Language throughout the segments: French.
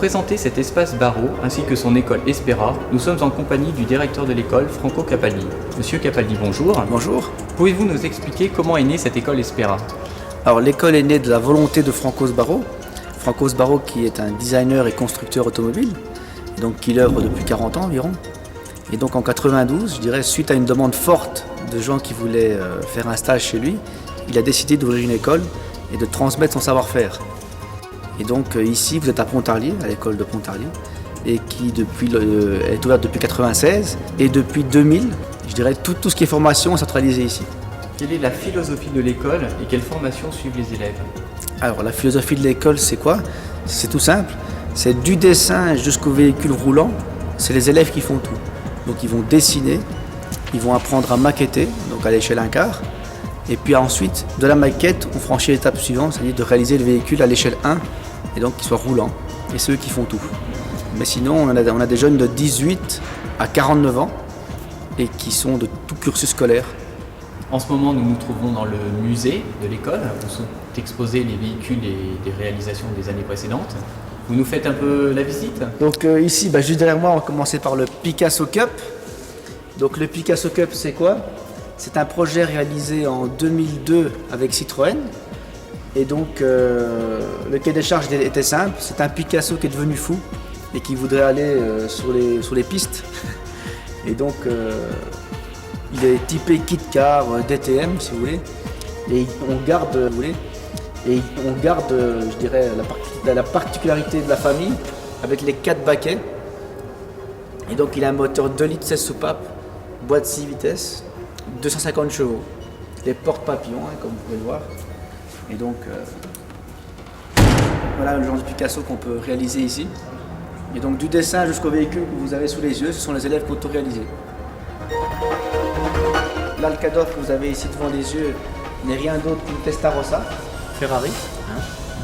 présenter cet espace Barreau ainsi que son école Espera, nous sommes en compagnie du directeur de l'école, Franco Capaldi. Monsieur Capaldi, bonjour. Bonjour. Pouvez-vous nous expliquer comment est née cette école Espera? Alors l'école est née de la volonté de Franco Sbarro. Franco Sbarro qui est un designer et constructeur automobile, donc qui œuvre depuis 40 ans environ. Et donc en 92, je dirais, suite à une demande forte de gens qui voulaient faire un stage chez lui, il a décidé d'ouvrir une école et de transmettre son savoir-faire. Et donc ici, vous êtes à Pontarlier, à l'école de Pontarlier, et qui est ouverte depuis 96. Et depuis 2000, je dirais, tout ce qui est formation est centralisé ici. Quelle est la philosophie de l'école et quelles formations suivent les élèves? Alors la philosophie de l'école, c'est quoi? C'est tout simple. C'est du dessin jusqu'au véhicule roulant. C'est les élèves qui font tout. Donc ils vont dessiner, ils vont apprendre à maqueter, donc à l'échelle 1/4. Et puis ensuite, de la maquette, on franchit l'étape suivante, c'est-à-dire de réaliser le véhicule à l'échelle 1, et donc qu'il soit roulant. Et c'est eux qui font tout. Mais sinon, on a des jeunes de 18 à 49 ans, et qui sont de tout cursus scolaire. En ce moment, nous nous trouvons dans le musée de l'école, où sont exposés les véhicules et des réalisations des années précédentes. Vous nous faites un peu la visite? Donc ici, juste derrière moi, on va commencer par le Picasso Cup. Donc le Picasso Cup, c'est quoi? C'est un projet réalisé en 2002 avec Citroën. Et donc le cahier des charges était simple. C'est un Picasso qui est devenu fou et qui voudrait aller sur les pistes. Et donc il est typé kit car, DTM si vous voulez. Et on garde, je dirais, la particularité de la famille avec les 4 baquets. Et donc il a un moteur 2 litres 16 soupapes, boîte 6 vitesses, 250 chevaux. Les porte-papillons, comme vous pouvez le voir. Et donc voilà le genre de Picasso qu'on peut réaliser ici. Et donc du dessin jusqu'au véhicule que vous avez sous les yeux, ce sont les élèves qui ont tout réalisé. L'Alcador que vous avez ici devant les yeux n'est rien d'autre qu'une Testarossa Ferrari,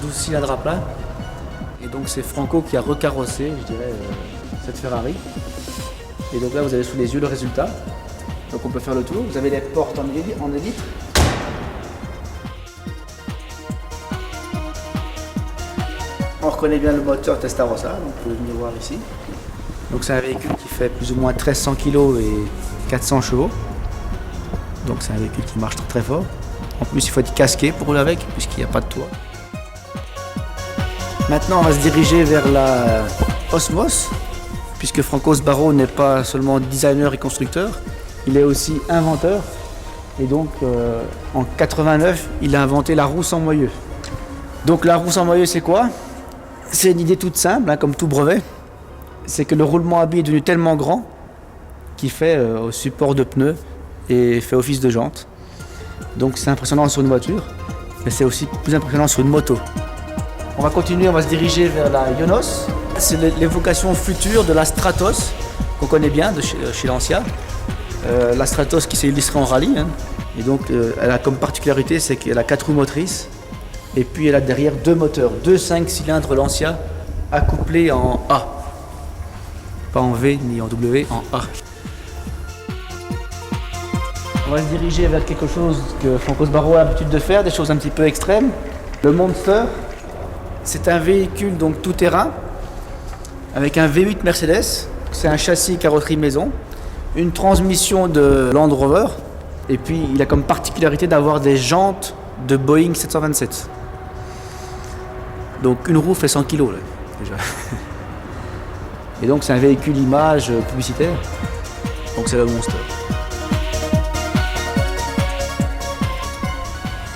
12 cylindres à plat. Et donc c'est Franco qui a recarrossé, je dirais, cette Ferrari. Et donc là vous avez sous les yeux le résultat. Donc on peut faire le tour. Vous avez les portes en élytre. On reconnaît bien le moteur Testarossa, donc vous pouvez venir voir ici. Donc c'est un véhicule qui fait plus ou moins 1300 kg et 400 chevaux. Donc c'est un véhicule qui marche très, très fort. En plus il faut être casqué pour rouler avec, puisqu'il n'y a pas de toit. Maintenant on va se diriger vers la Osmos, puisque Franco Sbarro n'est pas seulement designer et constructeur, il est aussi inventeur. Et donc en 89, il a inventé la roue sans moyeu. Donc la roue sans moyeu, c'est quoi? C'est une idée toute simple, comme tout brevet. C'est que le roulement à billes est devenu tellement grand qu'il fait au support de pneus et fait office de jante. Donc c'est impressionnant sur une voiture, mais c'est aussi plus impressionnant sur une moto. On va continuer, on va se diriger vers la Ionos. C'est l'évocation future de la Stratos, qu'on connaît bien de chez Lancia. La Stratos qui s'est illustrée en rallye. Et donc elle a comme particularité, c'est qu'elle a 4 roues motrices. Et puis elle a derrière 2 moteurs, 2 5 cylindres Lancia, accouplés en A. Pas en V ni en W, en A. On va se diriger vers quelque chose que Franco Sbarro a l'habitude de faire, des choses un petit peu extrêmes. Le Monster, c'est un véhicule donc tout-terrain avec un V8 Mercedes. C'est un châssis carrosserie maison, une transmission de Land Rover, et puis il a comme particularité d'avoir des jantes de Boeing 727. Donc une roue fait 100 kg là, déjà. Et donc c'est un véhicule image publicitaire. Donc c'est le Monster.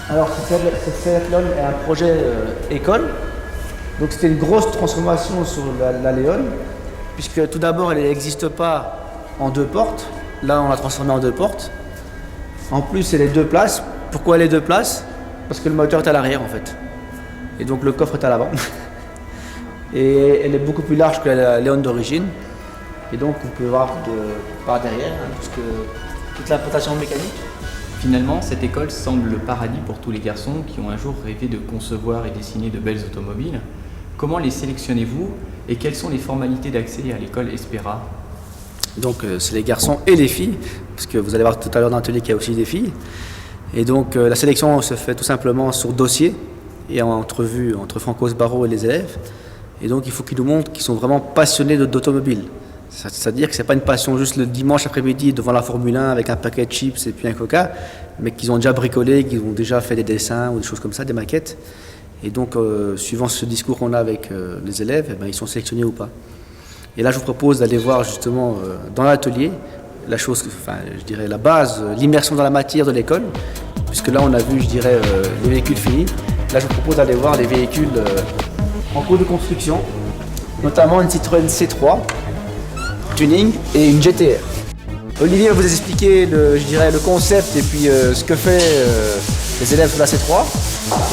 Alors cette Triathlon est un projet école. Donc c'était une grosse transformation sur la Léon, puisque tout d'abord elle n'existe pas en 2 portes. Là on l'a transformée en 2 portes. En plus elle est 2 places. Pourquoi elle est 2 places? Parce que le moteur est à l'arrière en fait. Et donc le coffre est à l'avant. Et elle est beaucoup plus large que la Léon d'origine. Et donc on peut voir par derrière, puisque toute l'implantation mécanique. Finalement, cette école semble le paradis pour tous les garçons qui ont un jour rêvé de concevoir et dessiner de belles automobiles. Comment les sélectionnez-vous et quelles sont les formalités d'accès à l'école Espera? Donc c'est les garçons et les filles, parce que vous allez voir tout à l'heure dans l'atelier qu'il y a aussi des filles. Et donc la sélection se fait tout simplement sur dossier et en entrevue entre Franco Sbarro et les élèves. Et donc il faut qu'ils nous montrent qu'ils sont vraiment passionnés d'automobile. C'est-à-dire que ce n'est pas une passion juste le dimanche après-midi devant la Formule 1 avec un paquet de chips et puis un coca, mais qu'ils ont déjà bricolé, qu'ils ont déjà fait des dessins ou des choses comme ça, des maquettes. Et donc, suivant ce discours qu'on a avec les élèves, eh ben, ils sont sélectionnés ou pas. Et là, je vous propose d'aller voir justement dans l'atelier la chose, enfin, je dirais la base, l'immersion dans la matière de l'école, puisque là, on a vu, je dirais, les véhicules finis. Là, je vous propose d'aller voir les véhicules en cours de construction, notamment une Citroën C3 tuning et une GTR. Olivier va vous expliquer le concept et puis ce que fait les élèves sur la C3.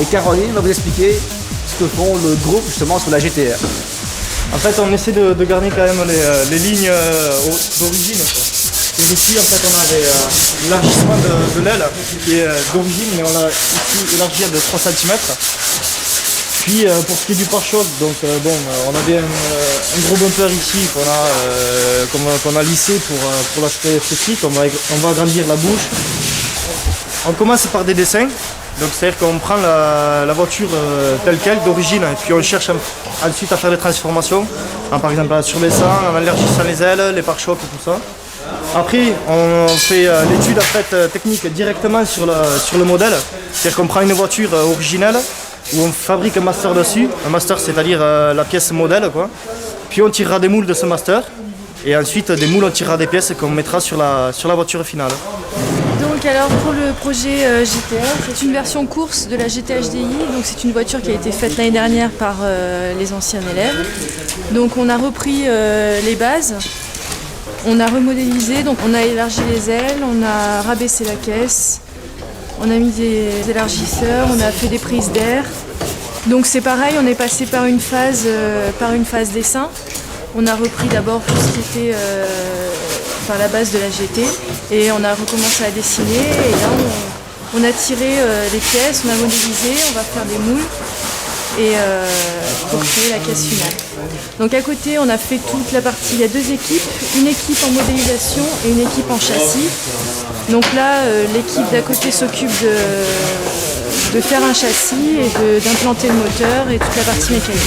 Et Caroline va vous expliquer ce que font le groupe justement sur la GTR. En fait, on essaie de garder quand même les lignes d'origine. Et ici, en fait, on avait l'élargissement de l'aile qui est d'origine, mais on l'a ici élargi de 3 cm. Puis pour ce qui est du pare-choc, donc on avait un gros bumper ici qu'on a lissé pour l'aspect esthétique. On va agrandir la bouche. On commence par des dessins, donc c'est-à-dire qu'on prend la voiture telle qu'elle d'origine, et puis on cherche ensuite à faire des transformations, par exemple en surbaissant, en élargissant les ailes, les pare-chocs et tout ça. Après, on fait l'étude en fait, technique directement sur le modèle, c'est-à-dire qu'on prend une voiture originelle, où on fabrique un master dessus, un master c'est-à-dire la pièce modèle quoi. Puis on tirera des moules de ce master et ensuite des moules on tirera des pièces qu'on mettra sur la voiture finale. Donc alors pour le projet GTR, c'est une version course de la GT HDI, donc c'est une voiture qui a été faite l'année dernière par les anciens élèves. Donc on a repris les bases, on a remodélisé, donc on a élargi les ailes, on a rabaissé la caisse. On a mis des élargisseurs, on a fait des prises d'air. Donc c'est pareil, on est passé par une phase dessin. On a repris d'abord tout ce qui était par la base de la GT et on a recommencé à dessiner. Et là on a tiré les pièces, on a modélisé, on va faire des moules et pour créer la caisse finale. Donc à côté on a fait toute la partie, il y a 2 équipes, une équipe en modélisation et une équipe en châssis. Donc là l'équipe d'à côté s'occupe de faire un châssis et d'implanter le moteur et toute la partie mécanique.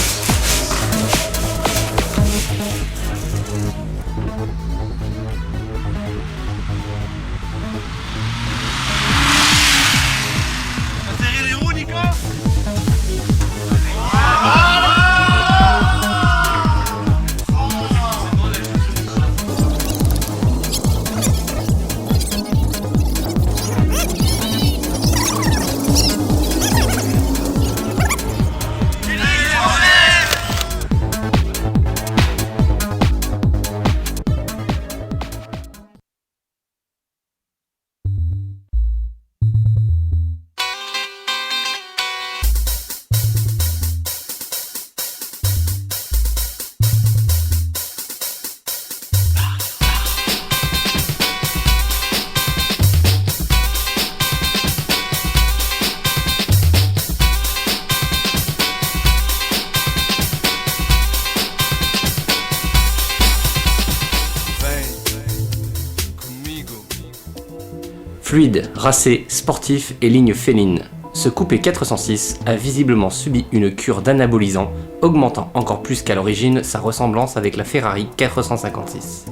Fluide, racé, sportif et ligne féline, ce coupé 406 a visiblement subi une cure d'anabolisant, augmentant encore plus qu'à l'origine sa ressemblance avec la Ferrari 456.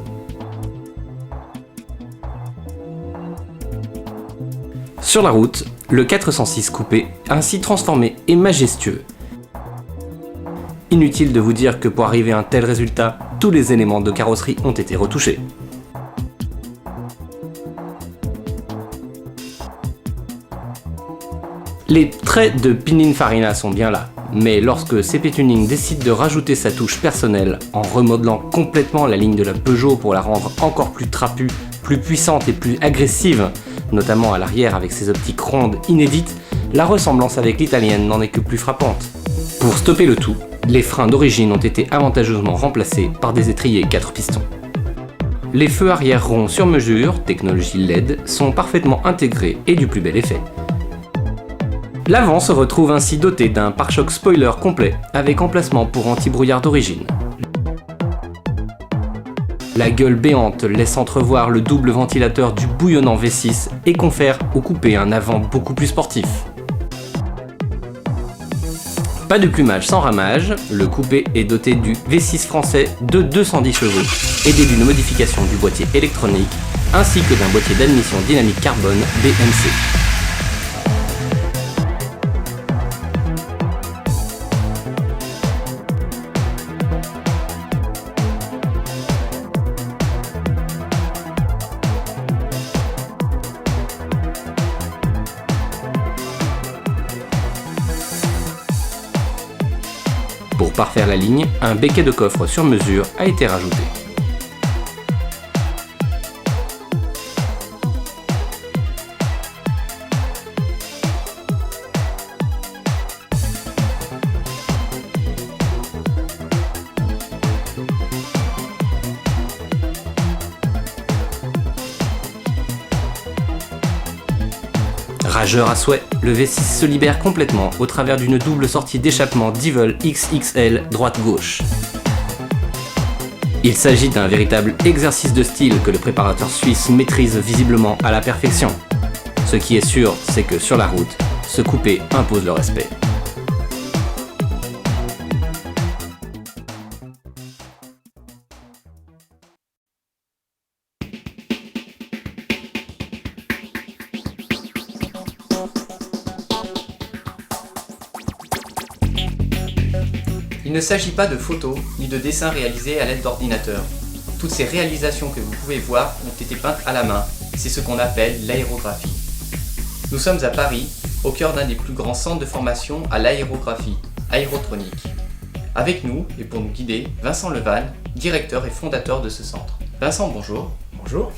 Sur la route, le 406 coupé, ainsi transformé et majestueux. Inutile de vous dire que pour arriver à un tel résultat, tous les éléments de carrosserie ont été retouchés. Les traits de Pininfarina sont bien là, mais lorsque CP Tuning décide de rajouter sa touche personnelle en remodelant complètement la ligne de la Peugeot pour la rendre encore plus trapue, plus puissante et plus agressive, notamment à l'arrière avec ses optiques rondes inédites, la ressemblance avec l'italienne n'en est que plus frappante. Pour stopper le tout, les freins d'origine ont été avantageusement remplacés par des étriers 4 pistons. Les feux arrière ronds sur mesure, technologie LED, sont parfaitement intégrés et du plus bel effet. L'avant se retrouve ainsi doté d'un pare-choc spoiler complet avec emplacement pour anti-brouillard d'origine. La gueule béante laisse entrevoir le double ventilateur du bouillonnant V6 et confère au coupé un avant beaucoup plus sportif. Pas de plumage sans ramage, le coupé est doté du V6 français de 210 chevaux, aidé d'une modification du boîtier électronique, ainsi que d'un boîtier d'admission dynamique carbone BMC. Pour parfaire la ligne, un béquet de coffre sur mesure a été rajouté. Rageur à souhait, le V6 se libère complètement au travers d'une double sortie d'échappement Devil XXL droite-gauche. Il s'agit d'un véritable exercice de style que le préparateur suisse maîtrise visiblement à la perfection. Ce qui est sûr, c'est que sur la route, ce coupé impose le respect. Il ne s'agit pas de photos ni de dessins réalisés à l'aide d'ordinateurs. Toutes ces réalisations que vous pouvez voir ont été peintes à la main. C'est ce qu'on appelle l'aérographie. Nous sommes à Paris, au cœur d'un des plus grands centres de formation à l'aérographie, Aérotronique. Avec nous, et pour nous guider, Vincent Leval, directeur et fondateur de ce centre. Vincent, bonjour. Bonjour.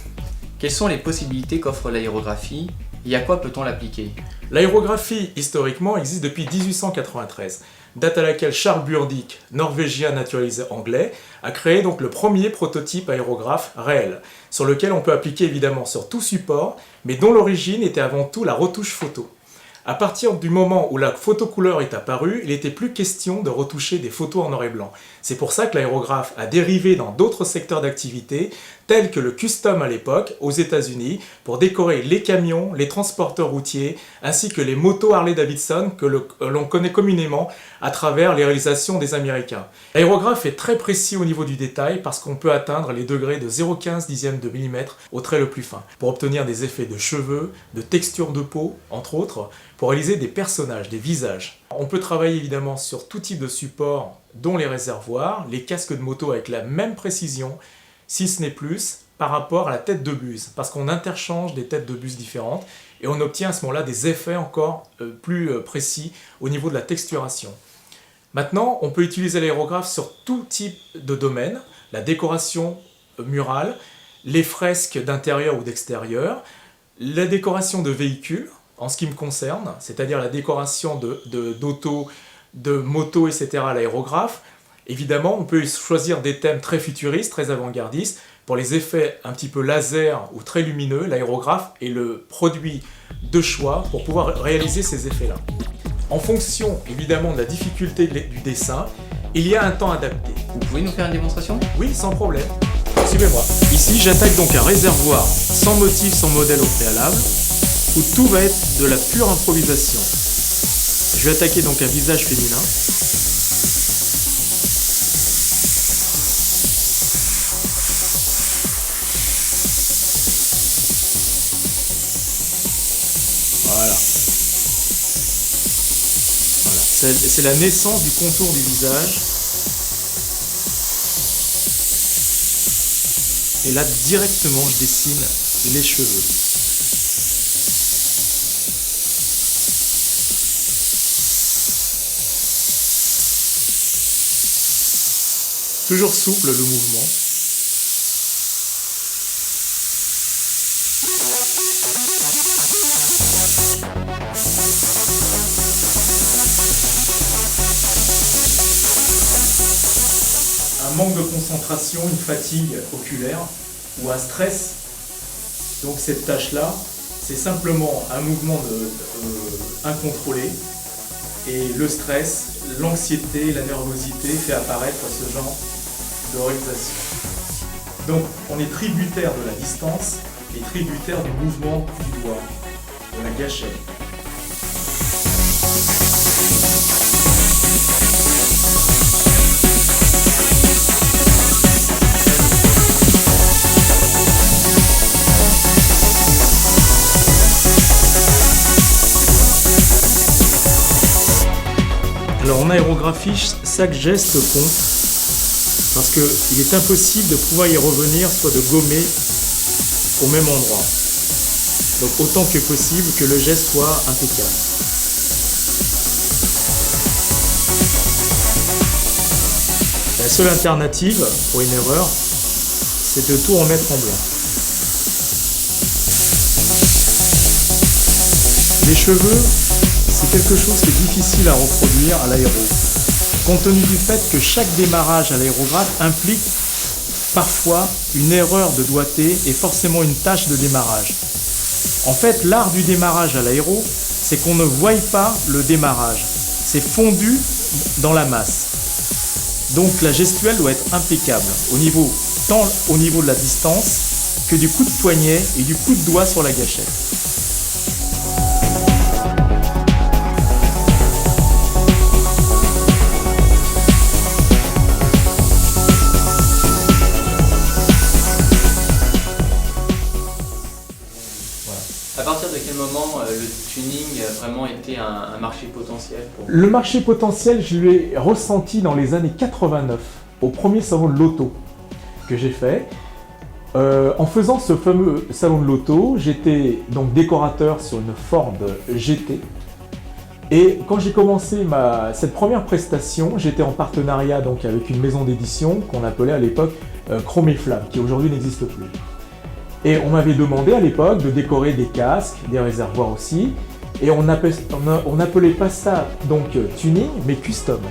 Quelles sont les possibilités qu'offre l'aérographie et à quoi peut-on l'appliquer? L'aérographie, historiquement, existe depuis 1893, date à laquelle Charles Burdick, norvégien naturalisé anglais, a créé donc le premier prototype aérographe réel, sur lequel on peut appliquer évidemment sur tout support, mais dont l'origine était avant tout la retouche photo. À partir du moment où la photocouleur est apparue, il n'était plus question de retoucher des photos en noir et blanc. C'est pour ça que l'aérographe a dérivé dans d'autres secteurs d'activité, tels que le custom à l'époque, aux États-Unis, pour décorer les camions, les transporteurs routiers, ainsi que les motos Harley-Davidson que l'on connaît communément à travers les réalisations des Américains. L'aérographe est très précis au niveau du détail parce qu'on peut atteindre les degrés de 0,15 dixième de millimètre au trait le plus fin, pour obtenir des effets de cheveux, de texture de peau, entre autres, pour réaliser des personnages, des visages. On peut travailler évidemment sur tout type de support, dont les réservoirs, les casques de moto avec la même précision, si ce n'est plus, par rapport à la tête de buse, parce qu'on interchange des têtes de buse différentes et on obtient à ce moment-là des effets encore plus précis au niveau de la texturation. Maintenant, on peut utiliser l'aérographe sur tout type de domaine, la décoration murale, les fresques d'intérieur ou d'extérieur, la décoration de véhicules, en ce qui me concerne, c'est-à-dire la décoration d'auto, de moto, etc. à l'aérographe. Évidemment, on peut choisir des thèmes très futuristes, très avant-gardistes. Pour les effets un petit peu laser ou très lumineux, l'aérographe est le produit de choix pour pouvoir réaliser ces effets-là. En fonction, évidemment, de la difficulté du dessin, il y a un temps adapté. Vous pouvez nous faire une démonstration? Oui, sans problème. Suivez-moi. Ici, j'attaque donc un réservoir sans motif, sans modèle au préalable, où tout va être de la pure improvisation. Je vais attaquer donc un visage féminin. Voilà. C'est la naissance du contour du visage. Et là, directement, je dessine les cheveux. Toujours souple le mouvement. Un manque de concentration, une fatigue oculaire ou un stress. Donc cette tâche-là, c'est simplement un mouvement incontrôlé. Et le stress, l'anxiété, la nervosité fait apparaître ce genre de réalisation. Donc on est tributaire de la distance et tributaire du mouvement du doigt, de la gâchette. En aérographie, chaque geste compte parce qu'il est impossible de pouvoir y revenir, soit de gommer au même endroit. Donc autant que possible que le geste soit impeccable. La seule alternative pour une erreur, c'est de tout remettre en blanc. Les cheveux, c'est quelque chose qui est difficile à reproduire à l'aéro, compte tenu du fait que chaque démarrage à l'aérographe implique parfois une erreur de doigté et forcément une tâche de démarrage. En fait, l'art du démarrage à l'aéro, c'est qu'on ne voie pas le démarrage, c'est fondu dans la masse. Donc la gestuelle doit être impeccable, tant au niveau de la distance que du coup de poignet et du coup de doigt sur la gâchette. À partir de quel moment le tuning vraiment était un marché potentiel pour vous? Le marché potentiel, je l'ai ressenti dans les années 89, au premier salon de l'auto que j'ai fait. En faisant ce fameux salon de l'auto, j'étais donc décorateur sur une Ford GT. Et quand j'ai commencé cette première prestation, j'étais en partenariat donc avec une maison d'édition qu'on appelait à l'époque Chrome et Flamme, qui aujourd'hui n'existe plus. Et on m'avait demandé à l'époque de décorer des casques, des réservoirs aussi, et on n'appelait pas ça donc tuning, mais custom.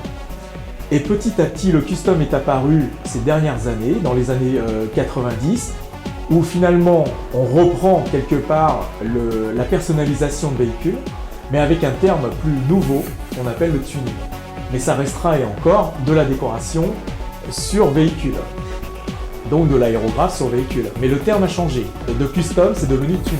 Et petit à petit, le custom est apparu ces dernières années, dans les années 90, où finalement on reprend quelque part la personnalisation de véhicules, mais avec un terme plus nouveau qu'on appelle le tuning. Mais ça restera et encore de la décoration sur véhicule. Donc de l'aérographe sur véhicule. Mais le terme a changé. De custom, c'est devenu tuning.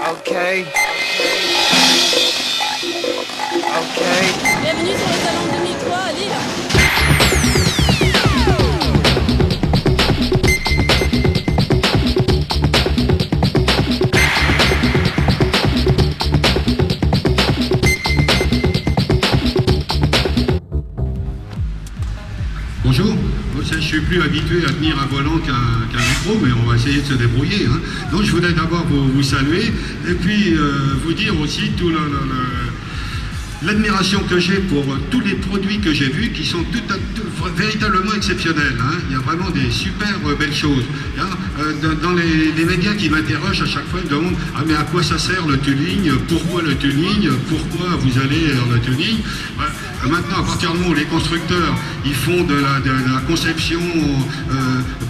Okay. Bienvenue sur le salon 2003 à Lille. Bonjour, je ne suis plus habitué à tenir un volant qu'un micro, mais on va essayer de se débrouiller. Hein. Donc je voudrais d'abord vous saluer et puis vous dire aussi tout l'admiration que j'ai pour tous les produits que j'ai vus qui sont véritablement exceptionnels. Hein. Il y a vraiment des super belles choses. Hein. Dans les médias qui m'interrogent à chaque fois, ils me demandent « Ah mais à quoi ça sert le tuning? Pourquoi le tuning? Pourquoi vous allez vers le tuning ?» Maintenant, à partir du moment où les constructeurs ils font de la conception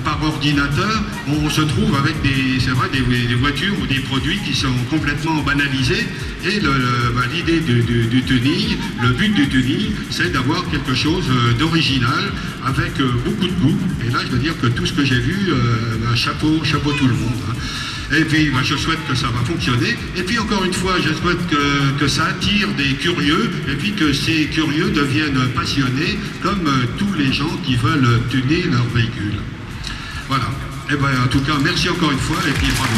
par ordinateur, on se trouve avec des voitures ou des produits qui sont complètement banalisés. Et l'idée du tuning, le but du tuning, c'est d'avoir quelque chose d'original avec beaucoup de goût. Et là, je veux dire que tout ce que j'ai vu, chapeau tout le monde. Hein. Et puis, je souhaite que ça va fonctionner. Et puis, encore une fois, je souhaite que ça attire des curieux et puis que ces curieux deviennent passionnés comme tous les gens qui veulent tuner leur véhicule. Voilà. Et bien, en tout cas, merci encore une fois et puis bravo.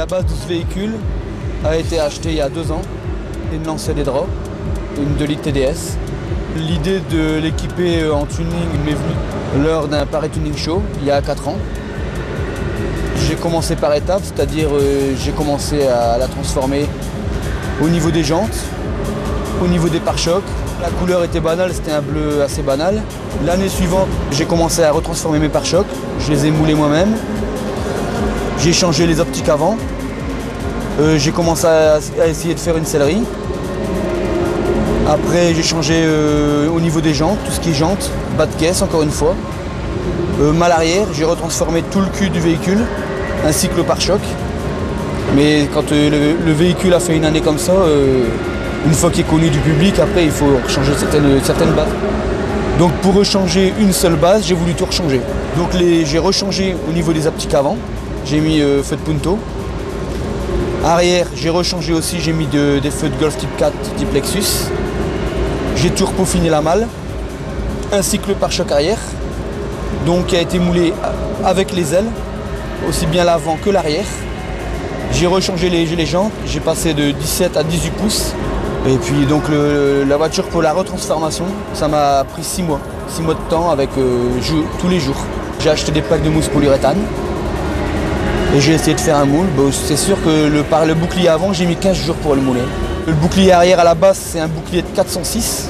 base de ce véhicule a été achetée il y a 2 ans. Une Lancia Dedra, une 2 litres TDS. L'idée de l'équiper en tuning m'est venue lors d'un Paris Tuning Show il y a 4 ans. J'ai commencé par étapes, c'est-à-dire j'ai commencé à la transformer au niveau des jantes, au niveau des pare-chocs. La couleur était banale, c'était un bleu assez banal. L'année suivante, j'ai commencé à retransformer mes pare-chocs. Je les ai moulés moi-même. J'ai changé les optiques avant. J'ai commencé à essayer de faire une sellerie. Après, j'ai changé au niveau des jantes, tout ce qui est jantes, bas de caisse encore une fois. Mal arrière, j'ai retransformé tout le cul du véhicule, ainsi que le pare-choc. Mais quand le véhicule a fait une année comme ça, une fois qu'il est connu du public, après il faut changer certaines bases. Donc pour rechanger une seule base, j'ai voulu tout rechanger. Donc j'ai rechangé au niveau des optiques avant, j'ai mis feu de Punto. Arrière, j'ai rechangé aussi, j'ai mis des feux de Golf type 4, type Lexus. J'ai tout repaufiné la malle, ainsi que le pare-choc arrière, donc qui a été moulé avec les ailes, aussi bien l'avant que l'arrière. J'ai rechangé les jantes, j'ai passé de 17 à 18 pouces. Et puis donc la voiture pour la retransformation, ça m'a pris 6 mois. 6 mois de temps avec tous les jours. J'ai acheté des plaques de mousse polyuréthane et j'ai essayé de faire un moule. Bon, c'est sûr que par le bouclier avant, j'ai mis 15 jours pour le mouler. Le bouclier arrière à la base, c'est un bouclier de 406,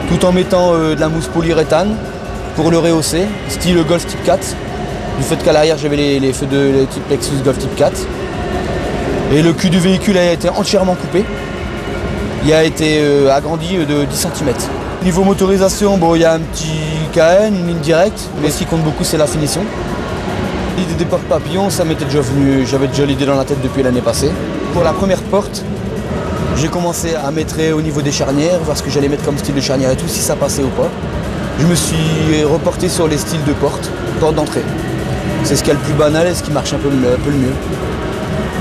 tout en mettant de la mousse polyuréthane pour le rehausser, style Golf type 4. Du fait qu'à l'arrière, j'avais les feux de type Lexus Golf type 4. Et le cul du véhicule a été entièrement coupé. Il a été agrandi de 10 cm. Niveau motorisation, bon, il y a un petit KN, une ligne directe, mais ce qui compte beaucoup, c'est la finition. L'idée des portes papillons, ça m'était déjà venu, j'avais déjà l'idée dans la tête depuis l'année passée. Pour la première porte, j'ai commencé à mettre au niveau des charnières, voir ce que j'allais mettre comme style de charnière et tout, si ça passait ou pas. Je me suis reporté sur les styles de porte d'entrée. C'est ce qui est le plus banal et ce qui marche un peu le mieux.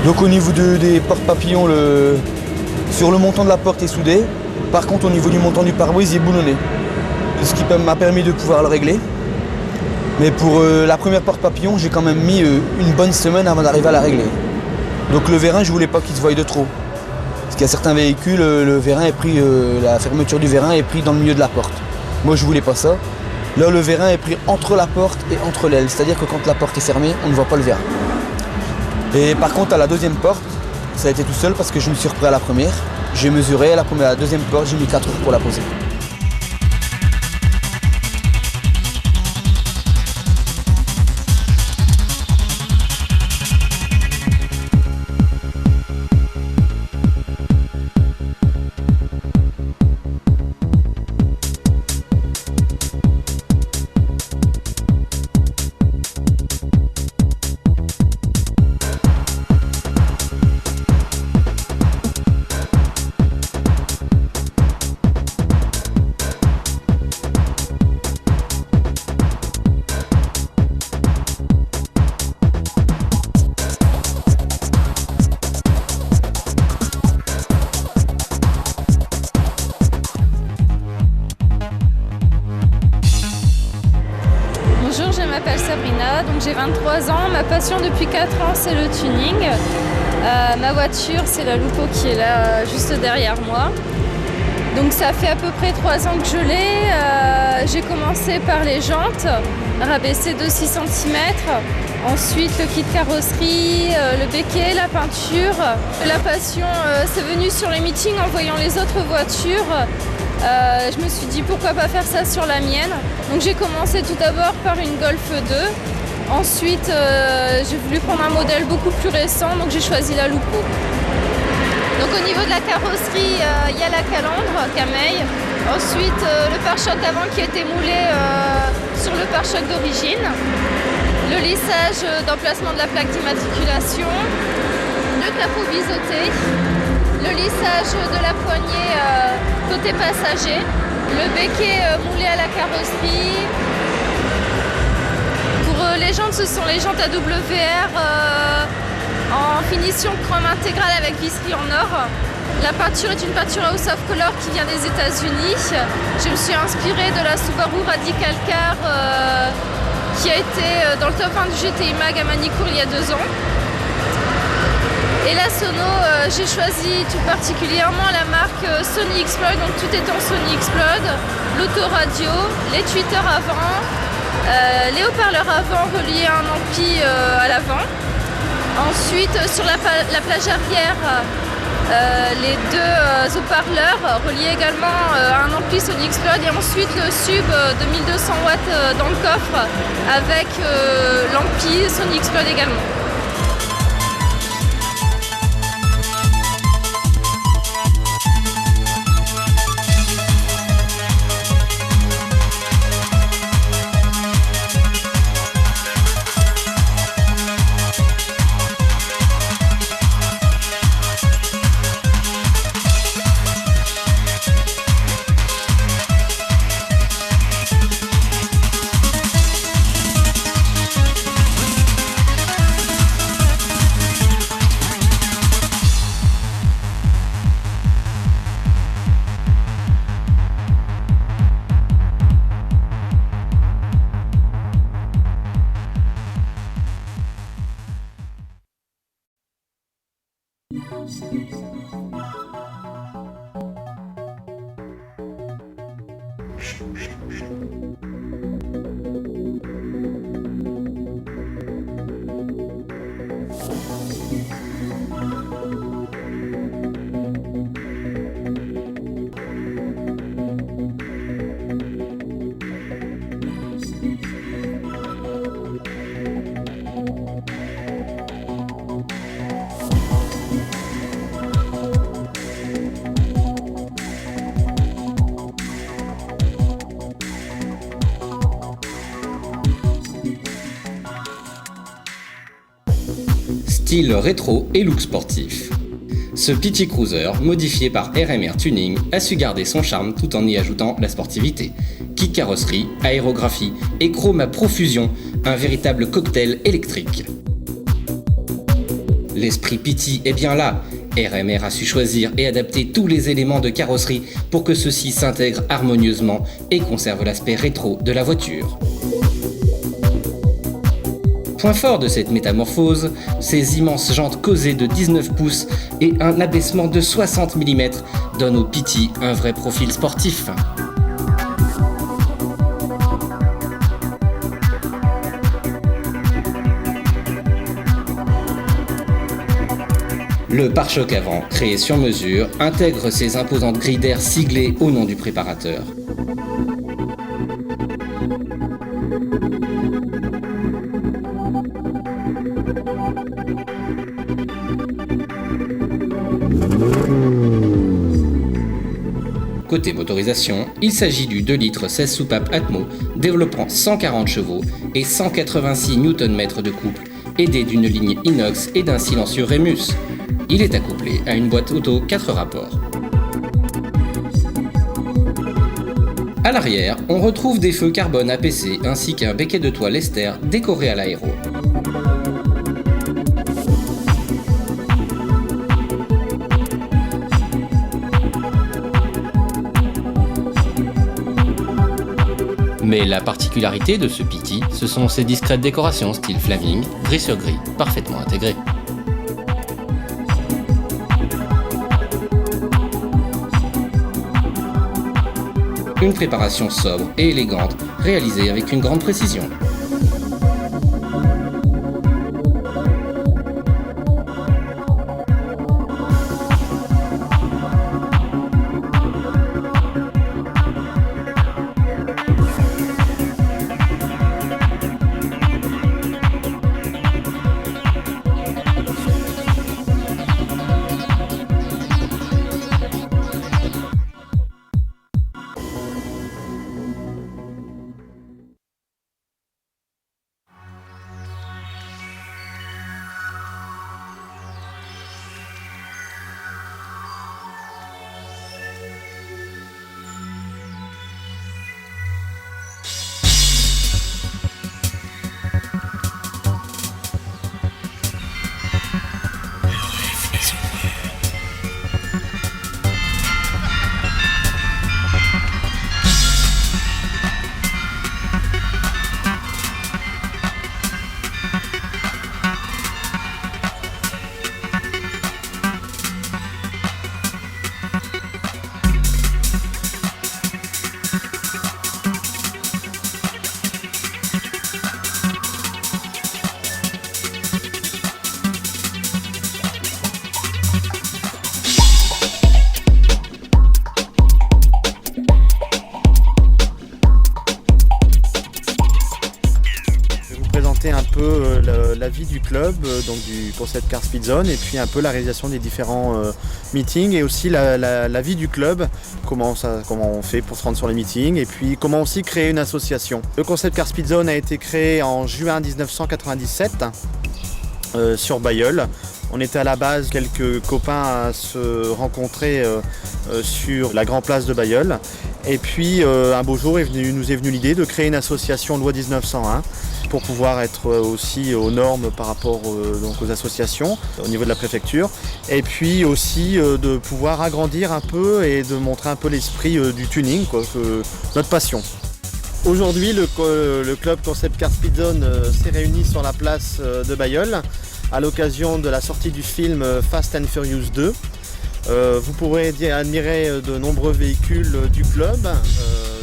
Donc au niveau des portes papillons, sur le montant de la porte est soudé. Par contre au niveau du montant du pare-brise, il est boulonné. Ce qui m'a permis de pouvoir le régler. Mais pour la première porte papillon, j'ai quand même mis une bonne semaine avant d'arriver à la régler. Donc le vérin, je voulais pas qu'il se voie de trop. Parce qu'il y a certains véhicules, le vérin est pris, la fermeture du vérin est pris dans le milieu de la porte. Moi je voulais pas ça. Là le vérin est pris entre la porte et entre l'aile. C'est-à-dire que quand la porte est fermée, on ne voit pas le vérin. Et par contre à la deuxième porte, ça a été tout seul parce que je me suis repris à la première. J'ai mesuré, à la deuxième porte, j'ai mis 4 heures pour la poser. Bonjour, je m'appelle Sabrina, donc j'ai 23 ans. Ma passion depuis 4 ans, c'est le tuning. Ma voiture, c'est la Lupo qui est là juste derrière moi. Donc ça fait à peu près 3 ans que je l'ai. J'ai commencé par les jantes, rabaissé de 6 cm. Ensuite le kit carrosserie, le béquet, la peinture. La passion, c'est venu sur les meetings en voyant les autres voitures. Je me suis dit pourquoi pas faire ça sur la mienne. Donc j'ai commencé tout d'abord par une Golf 2. Ensuite j'ai voulu prendre un modèle beaucoup plus récent, donc j'ai choisi la Lupo. Donc au niveau de la carrosserie, il y a la calandre, Camei. Ensuite le pare-choc avant qui a été moulé sur le pare-choc d'origine. Le lissage d'emplacement de la plaque d'immatriculation. Le capot biseauté. Le lissage de la poignée côté passager, le béquet moulé à la carrosserie. Pour les jantes, ce sont les jantes AWR en finition chrome intégrale avec visserie en or. La peinture est une peinture House of Color qui vient des États-Unis. Je me suis inspirée de la Subaru Radical Car qui a été dans le top 1 du GTI Mag à Manicourt il y a 2 ans. Et la sono, j'ai choisi tout particulièrement la marque Sony Xplode, donc tout est en Sony Xplode, l'autoradio, les tweeters avant, les haut-parleurs avant reliés à un ampli à l'avant. Ensuite, sur la plage arrière, les deux haut-parleurs reliés également à un ampli Sony Xplode, et ensuite le sub de 1200 watts dans le coffre avec l'ampli Sony Xplode également. Style rétro et look sportif. Ce PT Cruiser, modifié par RMR Tuning, a su garder son charme tout en y ajoutant la sportivité. Kit carrosserie, aérographie et chrome à profusion, un véritable cocktail électrique. L'esprit PT est bien là. RMR a su choisir et adapter tous les éléments de carrosserie pour que ceux-ci s'intègrent harmonieusement et conservent l'aspect rétro de la voiture. Point fort de cette métamorphose, ces immenses jantes causées de 19 pouces et un abaissement de 60 mm donnent au PT un vrai profil sportif. Le pare-choc avant, créé sur mesure, intègre ces imposantes grilles d'air siglées au nom du préparateur. Côté motorisation, il s'agit du 2 litres 16 soupapes Atmo développant 140 chevaux et 186 Nm de couple, aidé d'une ligne inox et d'un silencieux Remus. Il est accouplé à une boîte auto 4 rapports. À l'arrière, on retrouve des feux carbone APC ainsi qu'un becquet de toile Lester décoré à l'aéro. Mais la particularité de ce PT, ce sont ses discrètes décorations style Flaming, gris sur gris, parfaitement intégrées. Une préparation sobre et élégante, réalisée avec une grande précision. présenter un peu la vie du club, donc du Concept Car Speed Zone, et puis un peu la réalisation des différents meetings, et aussi la vie du club, comment on fait pour se rendre sur les meetings, et puis comment aussi créer une association. Le Concept Car Speed Zone a été créé en juin 1997 sur Bailleul. On était à la base quelques copains à se rencontrer sur la grande place de Bailleul. Et puis un beau jour nous est venue l'idée de créer une association loi 1901 pour pouvoir être aussi aux normes par rapport donc aux associations au niveau de la préfecture. Et puis aussi de pouvoir agrandir un peu et de montrer un peu l'esprit du tuning, quoi, notre passion. Aujourd'hui, le club Concept Car Speed Zone s'est réuni sur la place de Bailleul à l'occasion de la sortie du film Fast and Furious 2. Vous pourrez admirer de nombreux véhicules du club.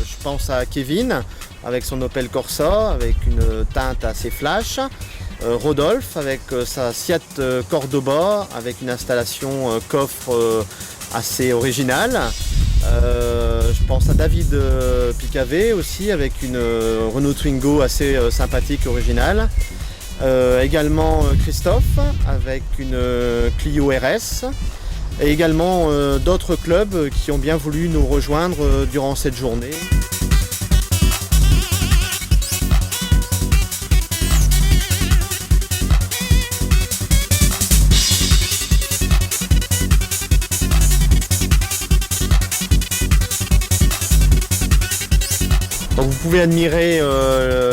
Je pense à Kevin avec son Opel Corsa avec une teinte assez flash. Rodolphe avec sa Seat Cordoba avec une installation coffre assez originale. Je pense à David Picavet aussi avec une Renault Twingo assez sympathique, originale. Également Christophe avec une Clio RS. Et également d'autres clubs qui ont bien voulu nous rejoindre durant cette journée. Donc vous pouvez admirer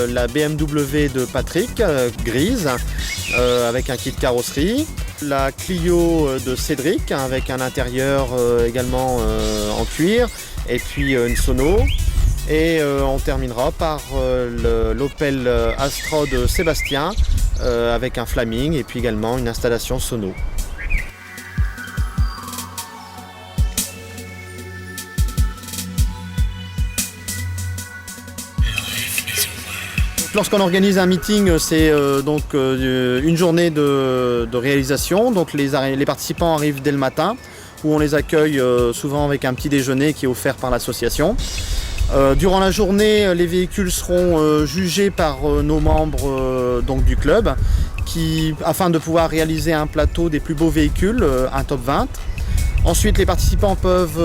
la BMW de Patrick, grise, avec un kit carrosserie. La Clio de Cédric avec un intérieur également en cuir et puis une sono. Et on terminera par l'Opel Astra de Sébastien avec un flaming et puis également une installation sono. Lorsqu'on organise un meeting, c'est donc une journée de réalisation. Donc les participants arrivent dès le matin, où on les accueille souvent avec un petit déjeuner qui est offert par l'association. Durant la journée, les véhicules seront jugés par nos membres donc du club, afin de pouvoir réaliser un plateau des plus beaux véhicules, un top 20. Ensuite, les participants peuvent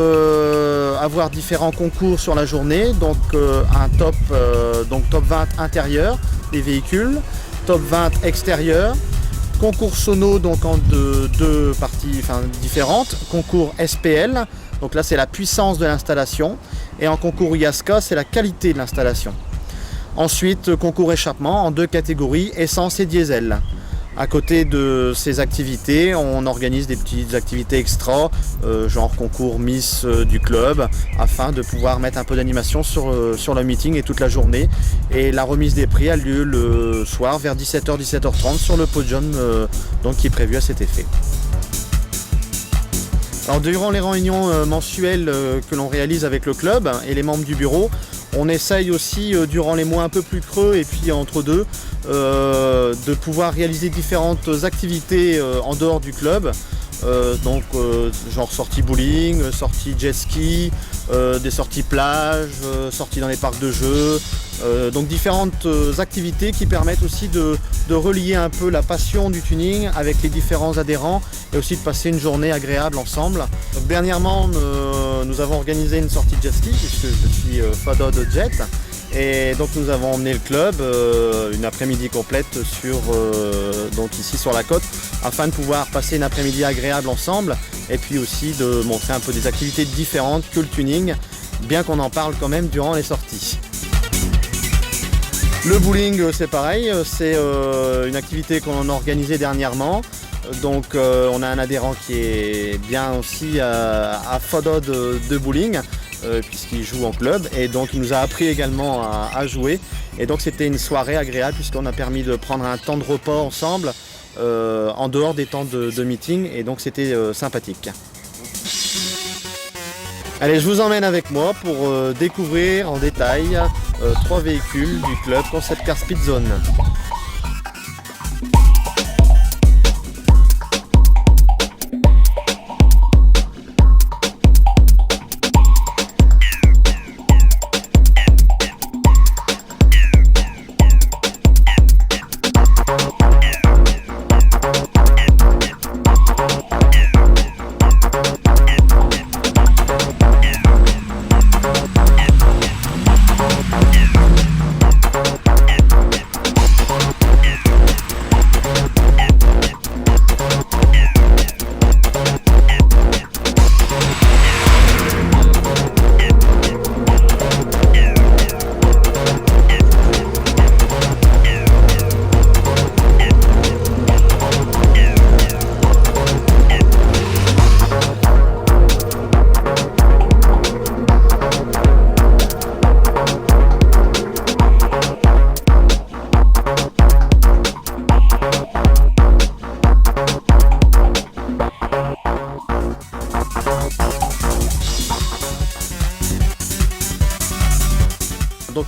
avoir différents concours sur la journée, donc un top 20 intérieur des véhicules, top 20 extérieur, concours sono donc en deux parties différentes, concours SPL, donc là c'est la puissance de l'installation, et en concours IASCA c'est la qualité de l'installation. Ensuite, concours échappement en deux catégories, essence et diesel. À côté de ces activités, on organise des petites activités extra, genre concours Miss du club, afin de pouvoir mettre un peu d'animation sur le meeting et toute la journée. Et la remise des prix a lieu le soir vers 17h, 17h30 sur le podium donc, qui est prévu à cet effet. Alors, durant les réunions mensuelles que l'on réalise avec le club et les membres du bureau, on essaye aussi, durant les mois un peu plus creux et puis entre deux, de pouvoir réaliser différentes activités en dehors du club. Genre sortie bowling, sortie jet ski, des sorties plage, sorties dans les parcs de jeux. Donc différentes activités qui permettent aussi de relier un peu la passion du tuning avec les différents adhérents et aussi de passer une journée agréable ensemble. Donc, dernièrement, nous avons organisé une sortie jet ski puisque je suis fada de jet. Et donc nous avons emmené le club une après-midi complète donc ici sur la côte afin de pouvoir passer une après-midi agréable ensemble et puis aussi de montrer un peu des activités différentes que le tuning, bien qu'on en parle quand même durant les sorties. Le bowling c'est pareil, c'est une activité qu'on a organisée dernièrement. Donc on a un adhérent qui est bien aussi à fada de bowling. Puisqu'il joue en club et donc il nous a appris également à jouer et donc c'était une soirée agréable puisqu'on a permis de prendre un temps de repas ensemble en dehors des temps de meeting et donc c'était sympathique. Allez, je vous emmène avec moi pour découvrir en détail 3 véhicules du club Concept Car Speed Zone.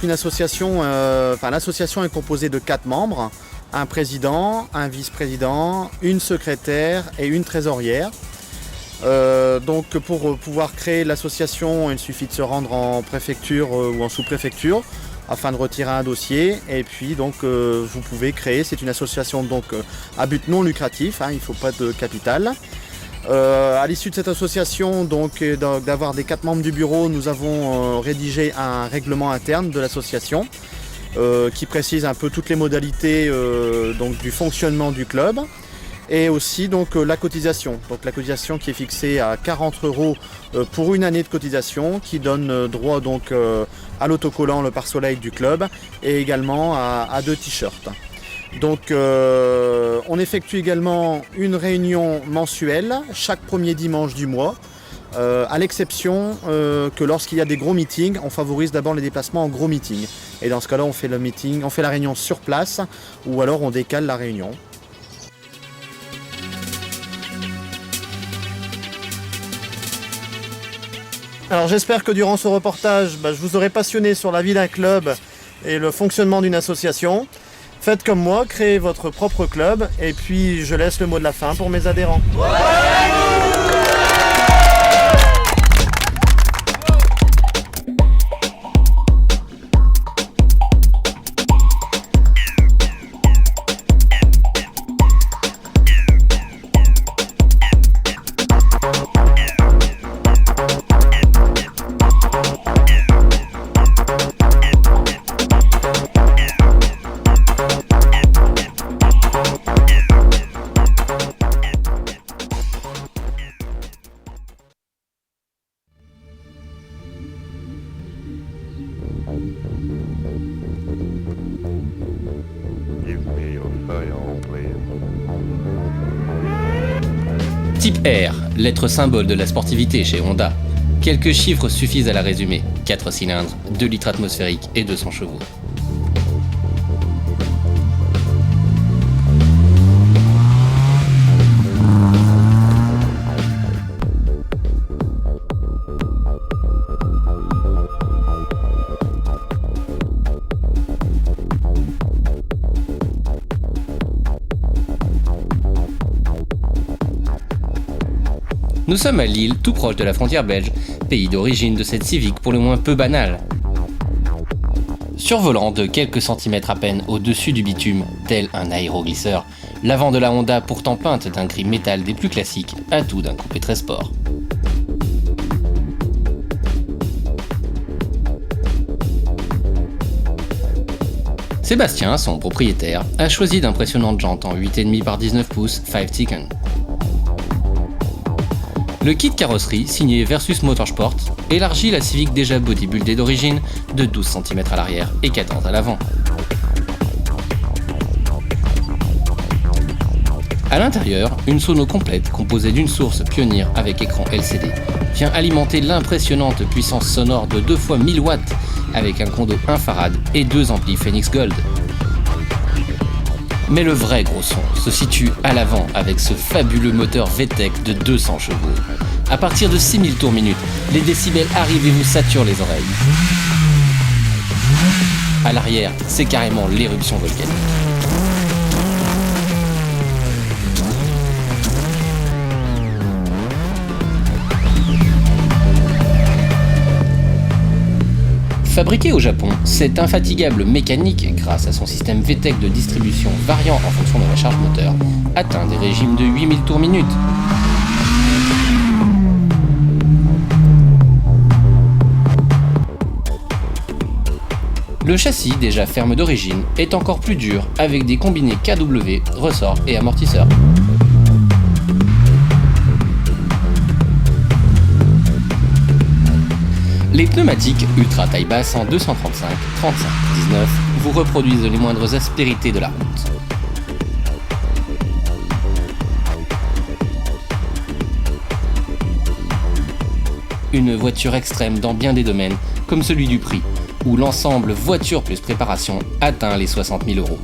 une association, l'association est composée de 4 membres, un président, un vice-président, une secrétaire et une trésorière. Donc pour pouvoir créer l'association, il suffit de se rendre en préfecture ou en sous-préfecture afin de retirer un dossier, et puis donc vous pouvez créer. C'est une association donc à but non lucratif, il ne faut pas de capital. À l'issue de cette association, donc d'avoir des 4 membres du bureau, nous avons rédigé un règlement interne de l'association qui précise un peu toutes les modalités donc du fonctionnement du club, et aussi donc la cotisation. Donc la cotisation qui est fixée à 40 € pour une année de cotisation, qui donne droit donc à l'autocollant Le Pare-Soleil du club, et également à 2 t-shirts. Donc on effectue également une réunion mensuelle chaque premier dimanche du mois, à l'exception que lorsqu'il y a des gros meetings, on favorise d'abord les déplacements en gros meeting. Et dans ce cas-là, on fait la réunion sur place, ou alors on décale la réunion. Alors j'espère que durant ce reportage, je vous aurai passionné sur la vie d'un club et le fonctionnement d'une association. Faites comme moi, créez votre propre club, et puis je laisse le mot de la fin pour mes adhérents. Type R, lettre symbole de la sportivité chez Honda. Quelques chiffres suffisent à la résumer. 4 cylindres, 2 litres atmosphériques et 200 chevaux. Nous sommes à Lille, tout proche de la frontière belge, pays d'origine de cette Civic pour le moins peu banale. Survolant de quelques centimètres à peine au-dessus du bitume, tel un aéroglisseur, l'avant de la Honda pourtant peinte d'un gris métal des plus classiques, atout d'un coupé très sport. Sébastien, son propriétaire, a choisi d'impressionnantes jantes en 8,5 par 19 pouces 5 Tiken. Le kit carrosserie, signé Versus Motorsport, élargit la Civic déjà bodybuildée d'origine de 12 cm à l'arrière et 14 à l'avant. A l'intérieur, une sono complète composée d'une source Pioneer avec écran LCD vient alimenter l'impressionnante puissance sonore de 2 fois 1000 watts avec un condo 1 farad et 2 amplis Phoenix Gold. Mais le vrai gros son se situe à l'avant avec ce fabuleux moteur VTEC de 200 chevaux. À partir de 6000 tours minute, les décibels arrivent et vous saturent les oreilles. À l'arrière, c'est carrément l'éruption volcanique. Fabriqué au Japon, cet infatigable mécanique, grâce à son système VTEC de distribution variant en fonction de la charge moteur, atteint des régimes de 8000 tours minute. Le châssis, déjà ferme d'origine, est encore plus dur avec des combinés KW, ressorts et amortisseurs. Les pneumatiques ultra taille basse en 235, 35, 19 vous reproduisent les moindres aspérités de la route. Une voiture extrême dans bien des domaines, comme celui du prix, où l'ensemble voiture plus préparation atteint les 60 000 €.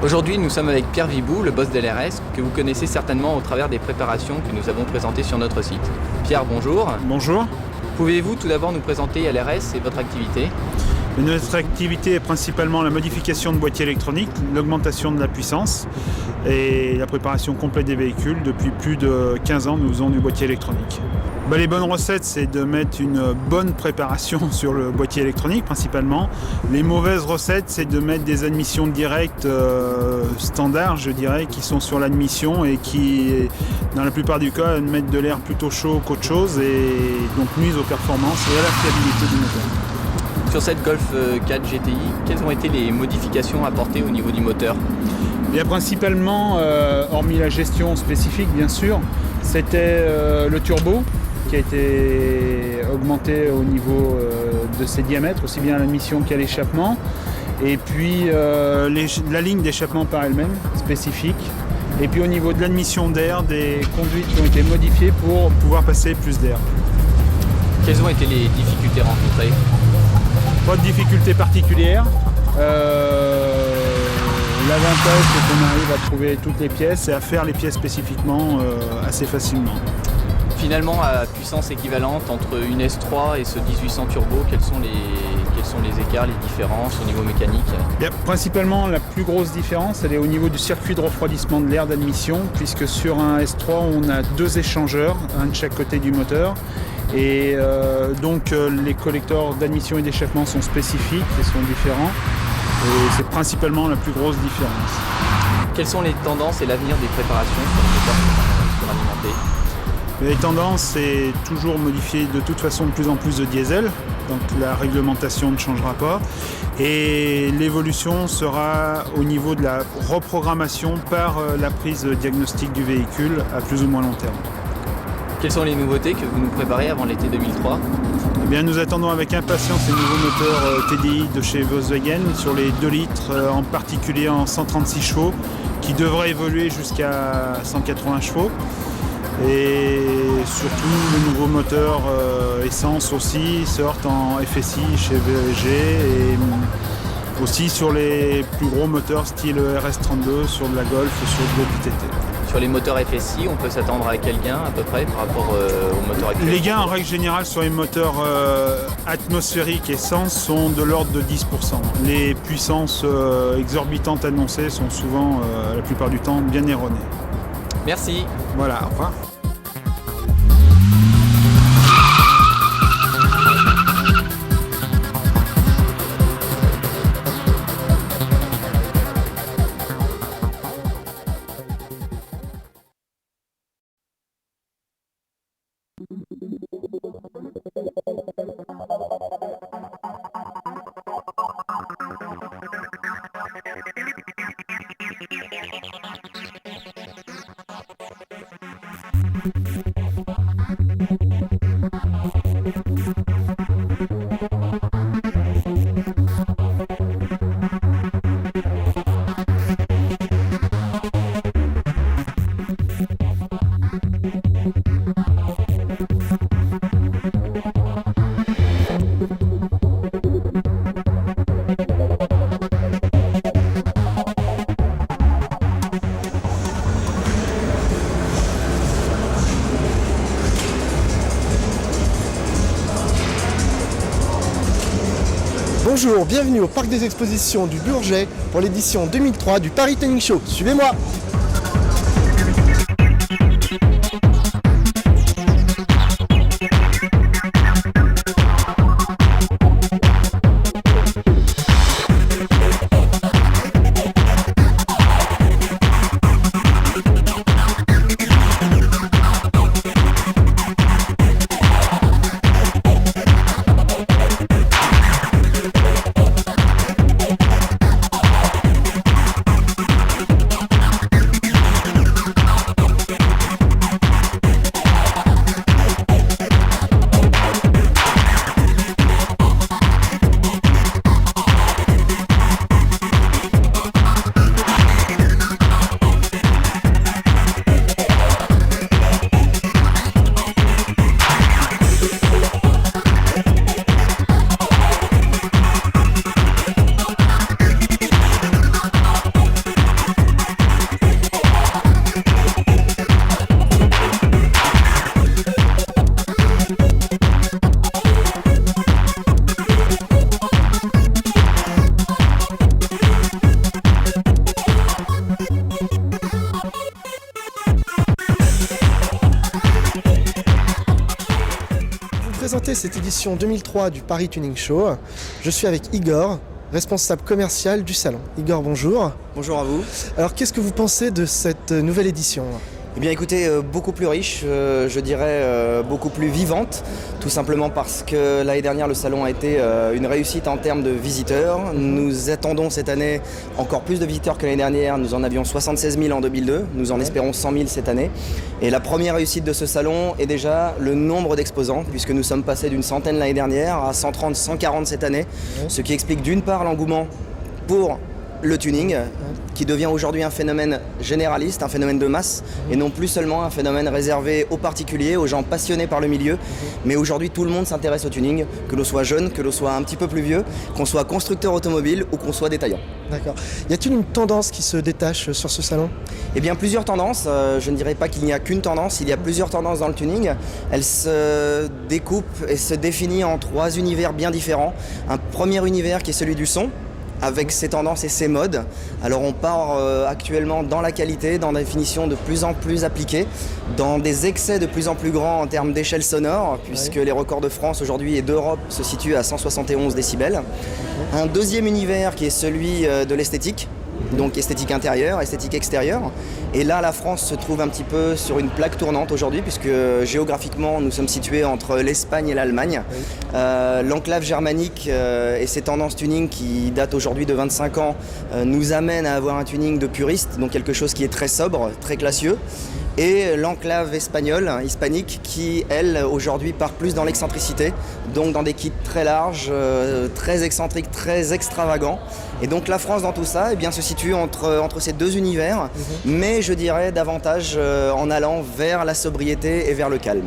Aujourd'hui, nous sommes avec Pierre Vibou, le boss de l'LRS, que vous connaissez certainement au travers des préparations que nous avons présentées sur notre site. Pierre, bonjour. Bonjour. Pouvez-vous tout d'abord nous présenter LRS et votre activité ? Notre activité est principalement la modification de boîtiers électroniques, l'augmentation de la puissance et la préparation complète des véhicules. Depuis plus de 15 ans, nous faisons du boîtier électronique. Les bonnes recettes, c'est de mettre une bonne préparation sur le boîtier électronique principalement. Les mauvaises recettes, c'est de mettre des admissions directes standards, je dirais, qui sont sur l'admission et qui, dans la plupart du cas, mettent de l'air plutôt chaud qu'autre chose et donc nuisent aux performances et à la fiabilité du moteur. Sur cette Golf 4 GTI, quelles ont été les modifications apportées au niveau du moteur ? Il y a principalement, hormis la gestion spécifique bien sûr, c'était le turbo qui a été augmenté au niveau de ses diamètres, aussi bien à l'admission qu'à l'échappement. Et puis la ligne d'échappement par elle-même, spécifique. Et puis au niveau de l'admission d'air, des conduites qui ont été modifiées pour pouvoir passer plus d'air. Quelles ont été les difficultés rencontrées ? Pas de difficultés particulières. L'avantage, c'est qu'on arrive à trouver toutes les pièces et à faire les pièces spécifiquement assez facilement. Finalement, à puissance équivalente entre une S3 et ce 1800 turbo, quels sont les écarts, les différences au niveau mécanique ? Principalement, la plus grosse différence, elle est au niveau du circuit de refroidissement de l'air d'admission, puisque sur un S3, on a 2 échangeurs, un de chaque côté du moteur. Et donc les collecteurs d'admission et d'échappement sont spécifiques et sont différents. Et c'est principalement la plus grosse différence. Quelles sont les tendances et l'avenir des préparations sur les moteurs suralimentés ? Les tendances, c'est toujours modifier de toute façon de plus en plus de diesel. Donc la réglementation ne changera pas. Et l'évolution sera au niveau de la reprogrammation par la prise diagnostique du véhicule à plus ou moins long terme. Quelles sont les nouveautés que vous nous préparez avant l'été 2003 ? Eh bien, nous attendons avec impatience les nouveaux moteurs TDI de chez Volkswagen sur les 2 litres, en particulier en 136 chevaux, qui devraient évoluer jusqu'à 180 chevaux. Et surtout, le nouveau moteur essence aussi sortent en FSI chez VEG et aussi sur les plus gros moteurs style RS32 sur de la Golf et sur de l'OPTT. Sur les moteurs FSI, on peut s'attendre à quel gain à peu près par rapport aux moteurs actuels ? Les gains en règle générale sur les moteurs atmosphériques essence sont de l'ordre de 10%. Les puissances exorbitantes annoncées sont souvent, la plupart du temps, bien erronées. Merci. Voilà, au revoir. Bonjour, bienvenue au Parc des Expositions du Bourget pour l'édition 2003 du Paris Tuning Show. Suivez-moi! commencer cette édition 2003 du Paris Tuning Show. Je suis avec Igor, responsable commercial du salon. Igor, bonjour. Bonjour à vous. Alors, qu'est-ce que vous pensez de cette nouvelle édition ? Eh bien écoutez, beaucoup plus riche, je dirais beaucoup plus vivante, tout simplement parce que l'année dernière le salon a été une réussite en termes de visiteurs. Nous attendons cette année encore plus de visiteurs que l'année dernière, nous en avions 76 000 en 2002, nous en espérons 100 000 cette année. Et la première réussite de ce salon est déjà le nombre d'exposants, puisque nous sommes passés d'une centaine l'année dernière à 130, 140 cette année, ce qui explique d'une part l'engouement pour le tuning, qui devient aujourd'hui un phénomène généraliste, un phénomène de masse, et non plus seulement un phénomène réservé aux particuliers, aux gens passionnés par le milieu, mais aujourd'hui tout le monde s'intéresse au tuning, que l'on soit jeune, que l'on soit un petit peu plus vieux, qu'on soit constructeur automobile ou qu'on soit détaillant. D'accord. Y a-t-il une tendance qui se détache sur ce salon ? Eh bien plusieurs tendances, je ne dirais pas qu'il n'y a qu'une tendance, il y a plusieurs tendances dans le tuning. Elles se découpent et se définissent en trois univers bien différents. Un premier univers qui est celui du son, avec ses tendances et ses modes. Alors on part actuellement dans la qualité, dans la définition de plus en plus appliquée, dans des excès de plus en plus grands en termes d'échelle sonore, puisque les records de France aujourd'hui et d'Europe se situent à 171 décibels. Un deuxième univers qui est celui de l'esthétique, donc esthétique intérieure, esthétique extérieure. Et là, la France se trouve un petit peu sur une plaque tournante aujourd'hui, puisque géographiquement, nous sommes situés entre l'Espagne et l'Allemagne. L'enclave germanique et ses tendances tuning qui datent aujourd'hui de 25 ans nous amènent à avoir un tuning de puriste, donc quelque chose qui est très sobre, très classieux. Et l'enclave espagnole, hispanique, qui, elle, aujourd'hui, part plus dans l'excentricité, donc dans des kits très larges, très excentriques, très extravagants. Et donc la France, dans tout ça, eh bien, se situe entre ces deux univers, mais je dirais davantage en allant vers la sobriété et vers le calme.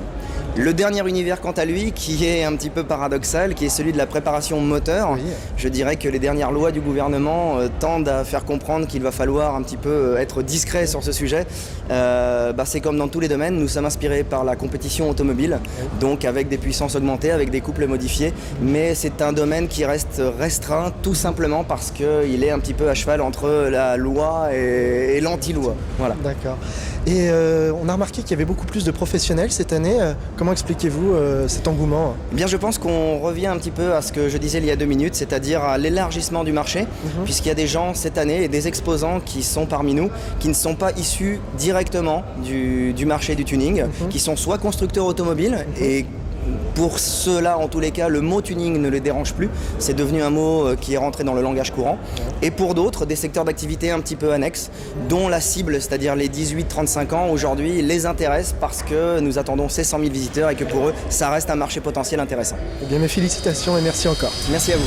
Le dernier univers, quant à lui, qui est un petit peu paradoxal, qui est celui de la préparation moteur. Je dirais que les dernières lois du gouvernement tendent à faire comprendre qu'il va falloir un petit peu être discret sur ce sujet. C'est comme dans tous les domaines, nous sommes inspirés par la compétition automobile, donc avec des puissances augmentées, avec des couples modifiés, mais c'est un domaine qui reste restreint tout simplement parce qu'il est un petit peu à cheval entre la loi et l'anti-loi. Voilà. D'accord. Et on a remarqué qu'il y avait beaucoup plus de professionnels cette année. Comment expliquez-vous cet engouement ? Eh bien, je pense qu'on revient un petit peu à ce que je disais il y a 2 minutes, c'est-à-dire à l'élargissement du marché, puisqu'il y a des gens cette année et des exposants qui sont parmi nous, qui ne sont pas issus directement du marché du tuning, qui sont soit constructeurs automobiles et pour ceux-là, en tous les cas, le mot tuning ne les dérange plus. C'est devenu un mot qui est rentré dans le langage courant. Et pour d'autres, des secteurs d'activité un petit peu annexes, dont la cible, c'est-à-dire les 18-35 ans, aujourd'hui, les intéresse parce que nous attendons ces 100 000 visiteurs et que pour eux, ça reste un marché potentiel intéressant. Eh bien, mes félicitations et merci encore. Merci à vous.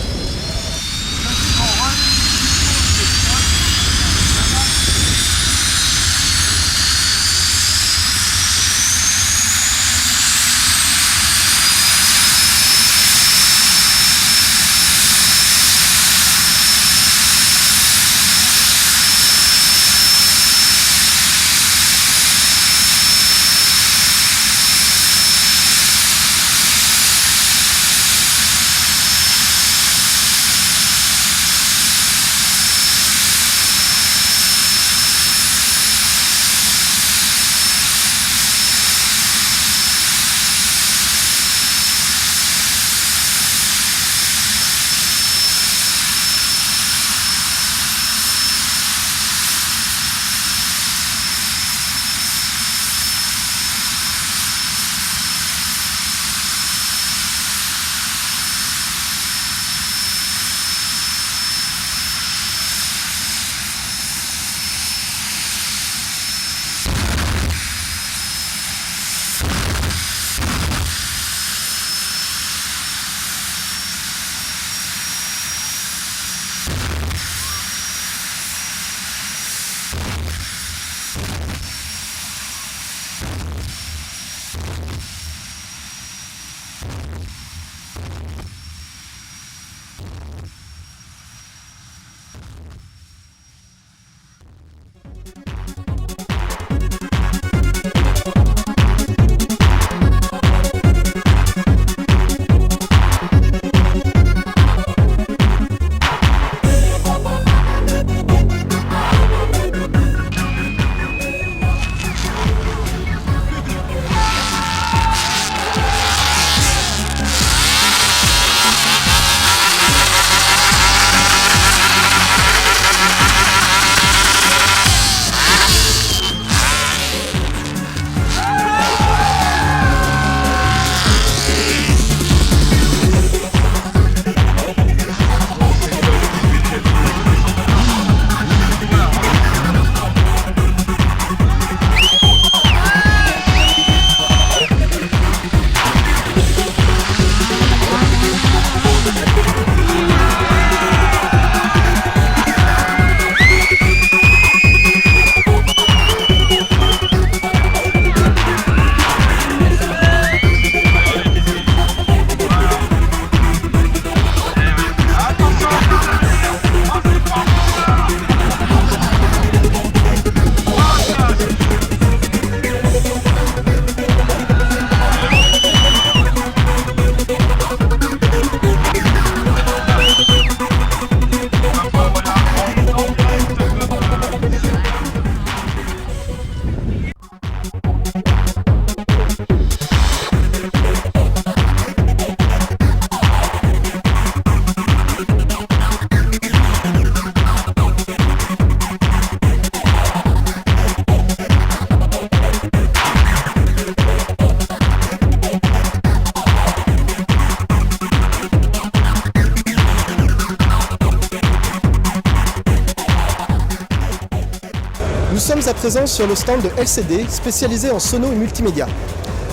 sommes à présent sur le stand de LCD, spécialisé en sono et multimédia.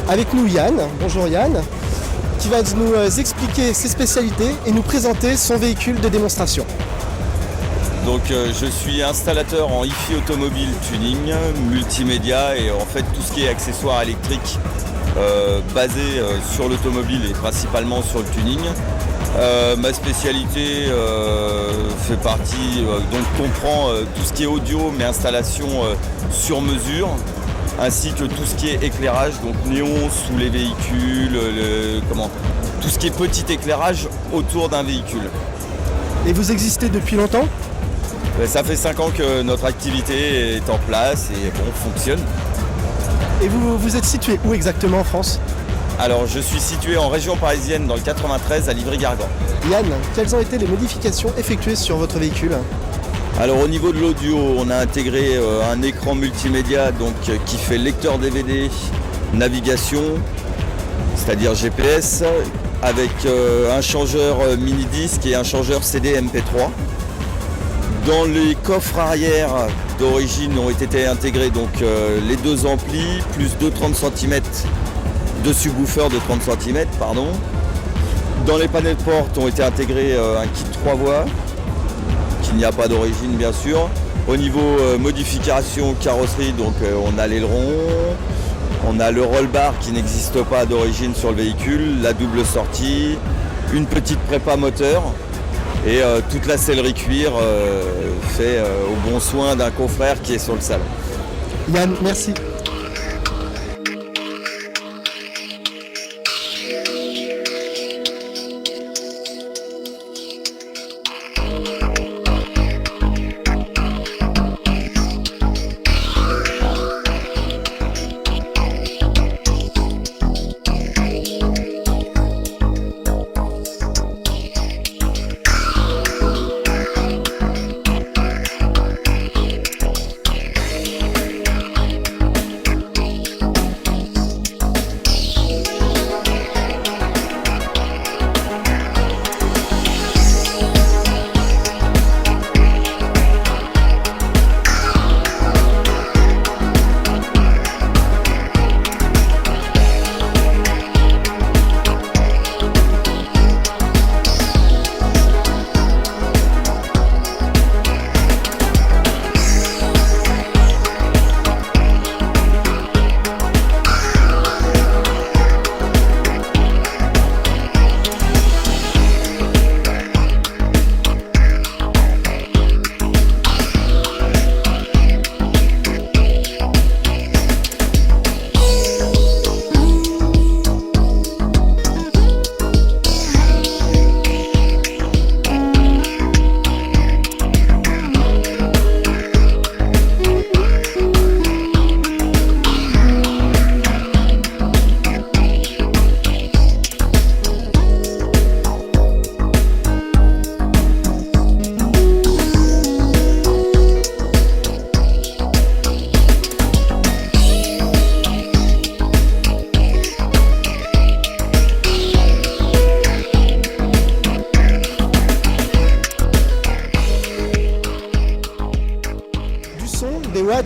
Avec nous Yann, bonjour Yann, qui va nous expliquer ses spécialités et nous présenter son véhicule de démonstration. Donc je suis installateur en hi-fi automobile tuning, multimédia et en fait tout ce qui est accessoires électriques basé sur l'automobile et principalement sur le tuning. Ma spécialité fait partie, donc comprend tout ce qui est audio mais installation sur mesure, ainsi que tout ce qui est éclairage, donc néon sous les véhicules, tout ce qui est petit éclairage autour d'un véhicule. Et vous existez depuis longtemps ? Ça fait 5 ans que notre activité est en place et fonctionne. Et vous êtes situé où exactement en France ? Alors je suis situé en région parisienne dans le 93 à Livry-Gargan. Yann, quelles ont été les modifications effectuées sur votre véhicule ? Alors au niveau de l'audio, on a intégré un écran multimédia qui fait lecteur DVD, navigation, c'est-à-dire GPS, avec un changeur mini-disque et un changeur CD MP3. Dans les coffres arrière d'origine ont été intégrés les 2 amplis plus 2 subwoofers de 30 cm. Dans les panneaux de porte ont été intégrés un kit 3 voies, qu'il n'y a pas d'origine bien sûr. Au niveau modification carrosserie, on a l'aileron, on a le roll bar qui n'existe pas d'origine sur le véhicule, la double sortie, une petite prépa moteur. Et toute la sellerie cuir fait au bon soin d'un confrère qui est sur le salon. Yann, merci.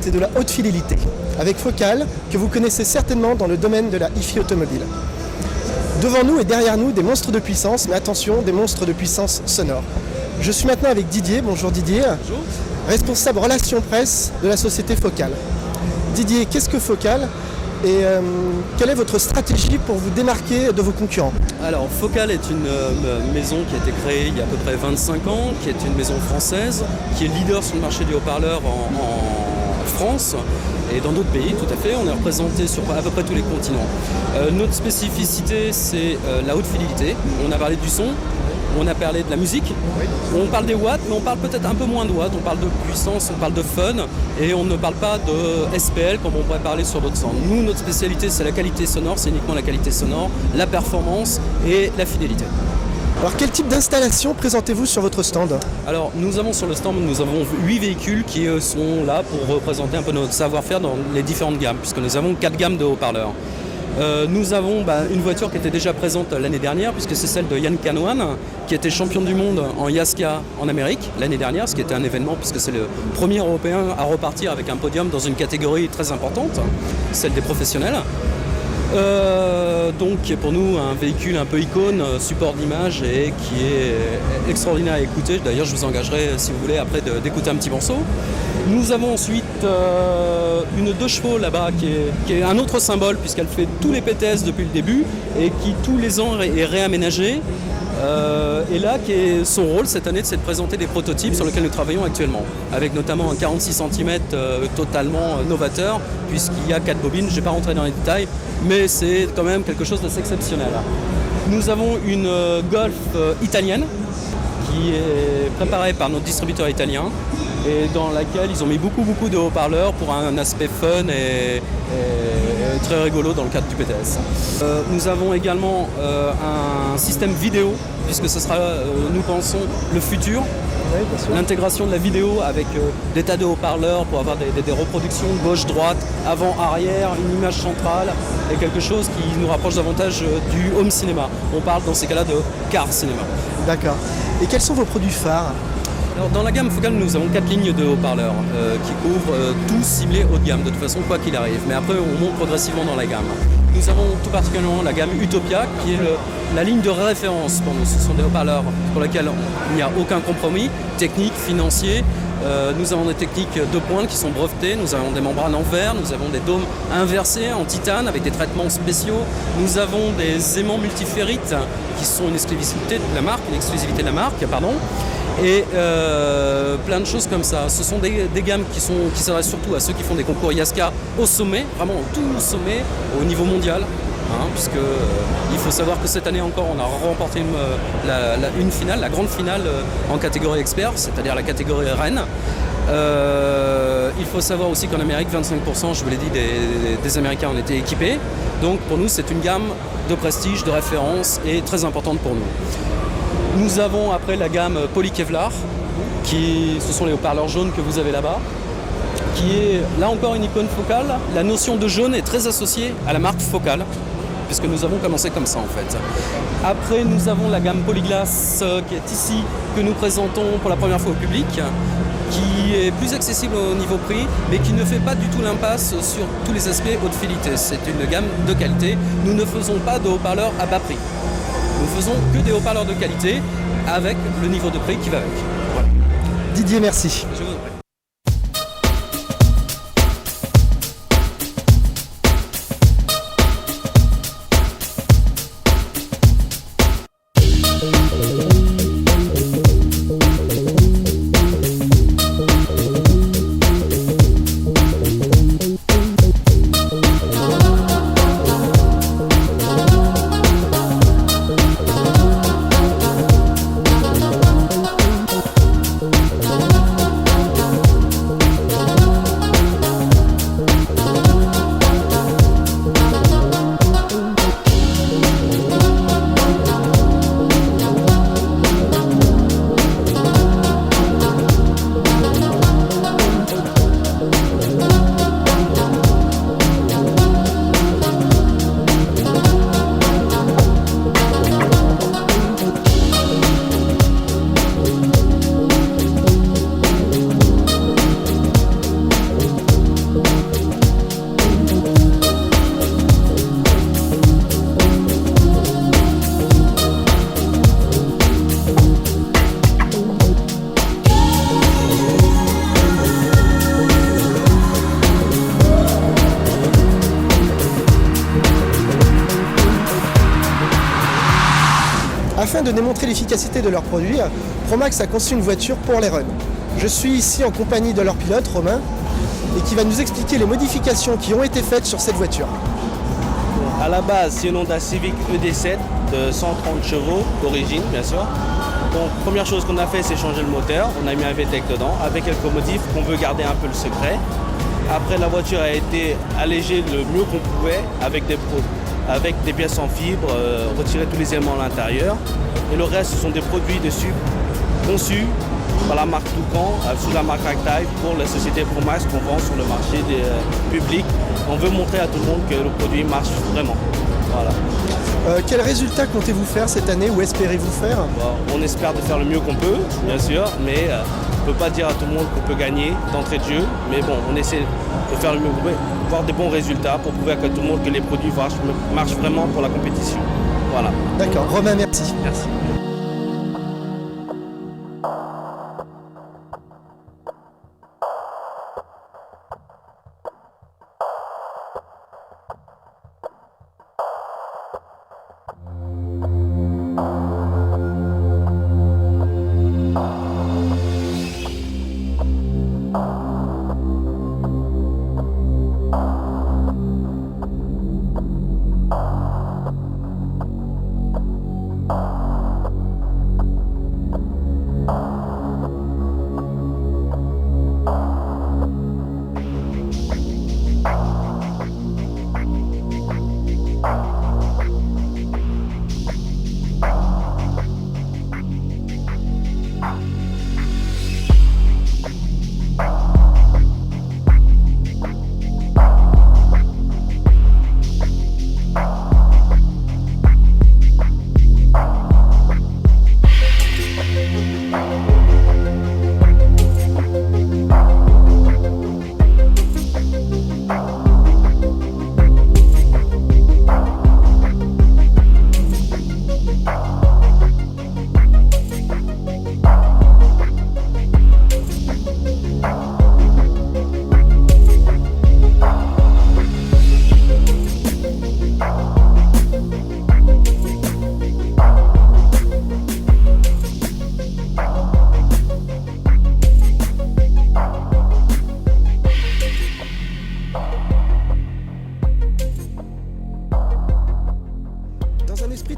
Et de la haute fidélité, avec Focal, que vous connaissez certainement dans le domaine de la hi-fi automobile. Devant nous et derrière nous, des monstres de puissance, mais attention, des monstres de puissance sonore. Je suis maintenant avec Didier, bonjour Didier, bonjour. Responsable relations presse de la société Focal. Didier, qu'est-ce que Focal et quelle est votre stratégie pour vous démarquer de vos concurrents ? Alors Focal est une maison qui a été créée il y a à peu près 25 ans, qui est une maison française, qui est leader sur le marché du haut-parleur en France et dans d'autres pays, tout à fait. On est représenté sur à peu près tous les continents. Notre spécificité, c'est la haute fidélité. On a parlé du son, on a parlé de la musique, on parle des watts, mais on parle peut-être un peu moins de watts. On parle de puissance, on parle de fun, et on ne parle pas de SPL comme on pourrait parler sur d'autres stands. Nous, notre spécialité, c'est la qualité sonore, c'est uniquement la qualité sonore, la performance et la fidélité. Alors quel type d'installation présentez-vous sur votre stand ? Alors nous avons sur le stand, nous avons 8 véhicules qui sont là pour représenter un peu notre savoir-faire dans les différentes gammes, puisque nous avons 4 gammes de haut-parleurs. Nous avons une voiture qui était déjà présente l'année dernière, puisque c'est celle de Yann Canouan, qui était champion du monde en Yaska en Amérique l'année dernière, ce qui était un événement puisque c'est le premier Européen à repartir avec un podium dans une catégorie très importante, celle des professionnels. Donc pour nous un véhicule un peu icône, support d'image et qui est extraordinaire à écouter. D'ailleurs je vous engagerai si vous voulez après d'écouter un petit morceau. Nous avons ensuite une 2 chevaux là-bas qui est un autre symbole puisqu'elle fait tous les PTS depuis le début et qui tous les ans est réaménagée. Et là, son rôle cette année, c'est de présenter des prototypes sur lesquels nous travaillons actuellement, avec notamment un 46 cm totalement novateur, puisqu'il y a 4 bobines. Je ne vais pas rentrer dans les détails, mais c'est quand même quelque chose d'assez exceptionnel. Nous avons une Golf italienne qui est préparée par notre distributeur italien et dans laquelle ils ont mis beaucoup de haut-parleurs pour un aspect fun et très rigolo dans le cadre du PTS. Nous avons également un système vidéo, puisque ce sera, nous pensons, le futur. Oui, l'intégration de la vidéo avec des tas de haut-parleurs pour avoir des reproductions gauche-droite, avant-arrière, une image centrale et quelque chose qui nous rapproche davantage du home cinéma. On parle dans ces cas-là de car cinéma. D'accord. Et quels sont vos produits phares ? Alors, dans la gamme Focal, nous avons 4 lignes de haut-parleurs qui couvrent tout ciblé haut de gamme, de toute façon, quoi qu'il arrive. Mais après, on monte progressivement dans la gamme. Nous avons tout particulièrement la gamme Utopia, qui est la ligne de référence pour nous. Ce sont des haut-parleurs pour lesquels il n'y a aucun compromis, technique, financier. Nous avons des techniques de pointe qui sont brevetées, nous avons des membranes en verre, nous avons des dômes inversés en titane avec des traitements spéciaux. Nous avons des aimants multiférites qui sont une exclusivité de la marque, et plein de choses comme ça. Ce sont des gammes qui s'adressent surtout à ceux qui font des concours Yaska au sommet, vraiment tout au sommet, au niveau mondial. Puisque il faut savoir que cette année encore, on a remporté une finale, la grande finale en catégorie expert, c'est-à-dire la catégorie reine. Il faut savoir aussi qu'en Amérique, 25%, je vous l'ai dit, des Américains ont été équipés. Donc pour nous, c'est une gamme de prestige, de référence et très importante pour nous. Nous avons après la gamme Poly-Kevlar, ce sont les haut-parleurs jaunes que vous avez là-bas, qui est là encore une icône Focal. La notion de jaune est très associée à la marque Focal, puisque nous avons commencé comme ça en fait. Après, nous avons la gamme Polyglass qui est ici, que nous présentons pour la première fois au public, qui est plus accessible au niveau prix, mais qui ne fait pas du tout l'impasse sur tous les aspects haute fidélité. C'est une gamme de qualité. Nous ne faisons pas de haut-parleurs à bas prix. Nous faisons que des haut-parleurs de qualité avec le niveau de prix qui va avec. Voilà. Didier, merci. Je vous en prie. Afin de démontrer l'efficacité de leurs produits, Promax a conçu une voiture pour les runs. Je suis ici en compagnie de leur pilote, Romain, et qui va nous expliquer les modifications qui ont été faites sur cette voiture. À la base, c'est une Honda Civic ED7 de 130 chevaux d'origine, bien sûr. Donc, première chose qu'on a fait, c'est changer le moteur. On a mis un VTEC dedans avec quelques modifs qu'on veut garder un peu le secret. Après, la voiture a été allégée le mieux qu'on pouvait avec des pièces en fibre, retirer tous les éléments à l'intérieur. Et le reste, ce sont des produits dessus conçus par la marque Toucan, sous la marque Active, pour la société Promax qu'on vend sur le marché public. On veut montrer à tout le monde que le produit marche vraiment. Voilà. Quel résultat comptez-vous faire cette année ou espérez-vous faire? On espère de faire le mieux qu'on peut, bien sûr, mais on ne peut pas dire à tout le monde qu'on peut gagner d'entrée de jeu. Mais bon, on essaie de faire le mieux qu'on peut, voir des bons résultats pour prouver à tout le monde que les produits marchent vraiment pour la compétition. Voilà. D'accord, Romain, merci. Merci.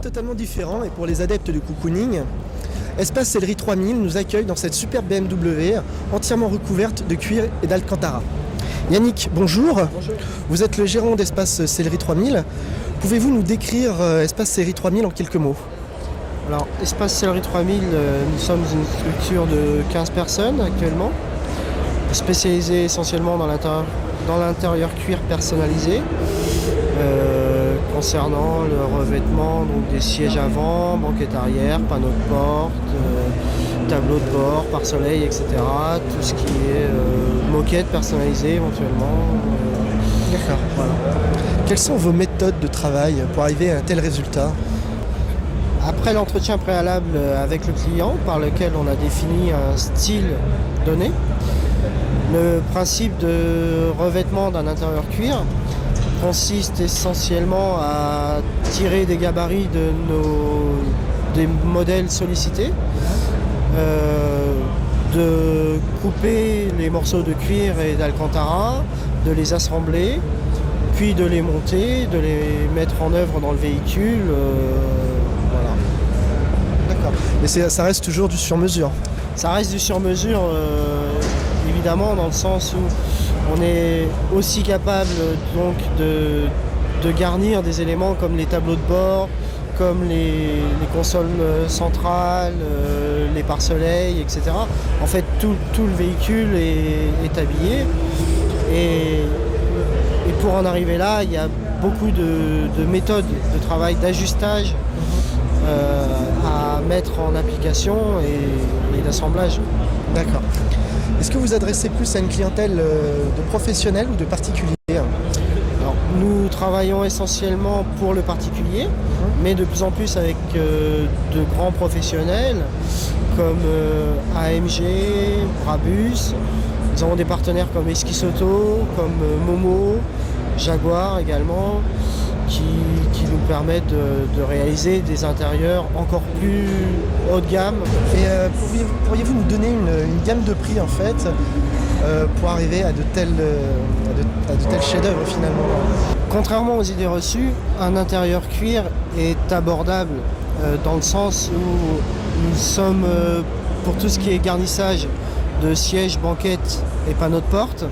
Totalement différent, et pour les adeptes du cocooning, Espace Sellerie 3000 nous accueille dans cette superbe BMW entièrement recouverte de cuir et d'alcantara. Yannick, bonjour. Bonjour. Vous êtes le gérant d'Espace Sellerie 3000. Pouvez-vous nous décrire Espace Sellerie 3000 en quelques mots? Alors, Espace Sellerie 3000, nous sommes une structure de 15 personnes actuellement, spécialisée essentiellement dans l'intérieur cuir personnalisé. Concernant le revêtement, donc des sièges avant, banquettes arrière, panneaux de porte, tableaux de bord, pare-soleil, etc. Tout ce qui est moquette personnalisée éventuellement. D'accord. Voilà. Quelles sont vos méthodes de travail pour arriver à un tel résultat? Après l'entretien préalable avec le client, par lequel on a défini un style donné, le principe de revêtement d'un intérieur cuir consiste essentiellement à tirer des gabarits des modèles sollicités, de couper les morceaux de cuir et d'alcantara, de les assembler, puis de les monter, de les mettre en œuvre dans le véhicule. Voilà. D'accord. Mais ça reste toujours du sur-mesure? Ça reste du sur-mesure, évidemment, dans le sens où on est aussi capable donc de garnir des éléments comme les tableaux de bord, comme les consoles centrales, les pare-soleils, etc. En fait, tout le véhicule est habillé. Et pour en arriver là, il y a beaucoup de méthodes de travail, d'ajustage à mettre en application et d'assemblage. D'accord. Est-ce que vous adressez plus à une clientèle de professionnels ou de particuliers? Alors, nous travaillons essentiellement pour le particulier, mais de plus en plus avec de grands professionnels comme AMG, Brabus. Nous avons des partenaires comme Esquisse Auto, comme Momo, Jaguar également, qui nous permettent de réaliser des intérieurs encore plus haut de gamme. Et pourriez-vous nous donner une gamme de prix en fait pour arriver à de tels chefs-d'œuvre finalement? Contrairement aux idées reçues, un intérieur cuir est abordable dans le sens où nous sommes pour tout ce qui est garnissage de sièges, banquettes et panneaux de porte.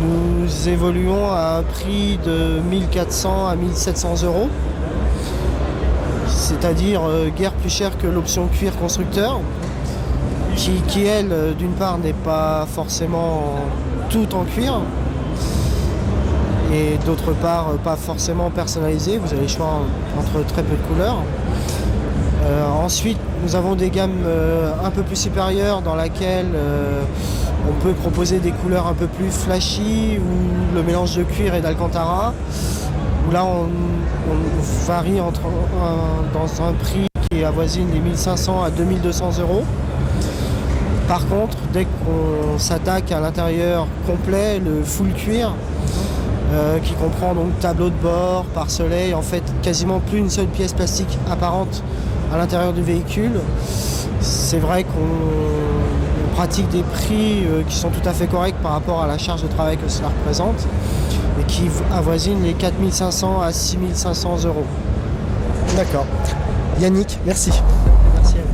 Nous évoluons à un prix de 1400 à 1700 €, c'est-à-dire guère plus cher que l'option cuir constructeur, qui elle, d'une part, n'est pas forcément tout en cuir, et d'autre part, pas forcément personnalisée. Vous avez le choix entre très peu de couleurs. Ensuite, nous avons des gammes un peu plus supérieures dans laquelle on peut proposer des couleurs un peu plus flashy, ou le mélange de cuir et d'alcantara, où là on varie dans un prix qui avoisine les 1500 à 2200 €. Par contre, dès qu'on s'attaque à l'intérieur complet, le full cuir, qui comprend donc tableau de bord, pare-soleil, en fait quasiment plus une seule pièce plastique apparente à l'intérieur du véhicule. C'est vrai qu'on pratique des prix qui sont tout à fait corrects par rapport à la charge de travail que cela représente, et qui avoisinent les 4500 à 6500 €. D'accord. Yannick, merci. Merci à vous.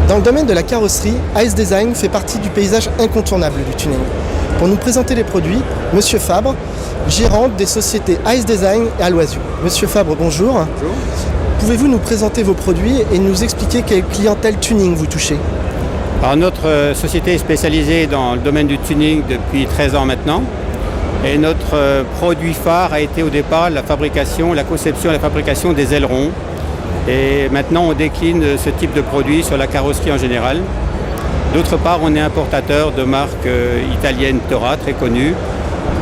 Dans le domaine de la carrosserie, Ice Design fait partie du paysage incontournable du tuning. Pour nous présenter les produits, Monsieur Fabre, gérant des sociétés Ice Design et Aloisio. Monsieur Fabre, bonjour. Bonjour. Pouvez-vous nous présenter vos produits et nous expliquer quelle clientèle tuning vous touchez? Alors, notre société est spécialisée dans le domaine du tuning depuis 13 ans maintenant. Et notre produit phare a été au départ la conception et la fabrication des ailerons. Et maintenant, on décline ce type de produit sur la carrosserie en général. D'autre part, on est importateur de marques italiennes Tora, très connues,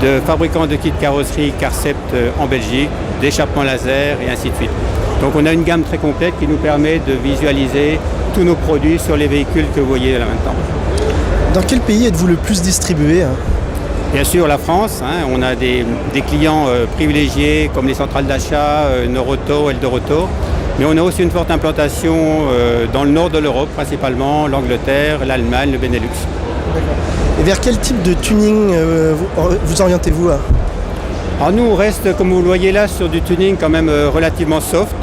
de fabricants de kits carrosserie Carcept en Belgique, d'échappements laser et ainsi de suite. Donc on a une gamme très complète qui nous permet de visualiser tous nos produits sur les véhicules que vous voyez là maintenant. Dans quel pays êtes-vous le plus distribué? Bien sûr, la France. On a des clients privilégiés comme les centrales d'achat, Noroto, Eldoroto. Mais on a aussi une forte implantation dans le nord de l'Europe, principalement l'Angleterre, l'Allemagne, le Benelux. Et vers quel type de tuning vous orientez-vous? Alors nous, on reste, comme vous le voyez là, sur du tuning quand même relativement soft,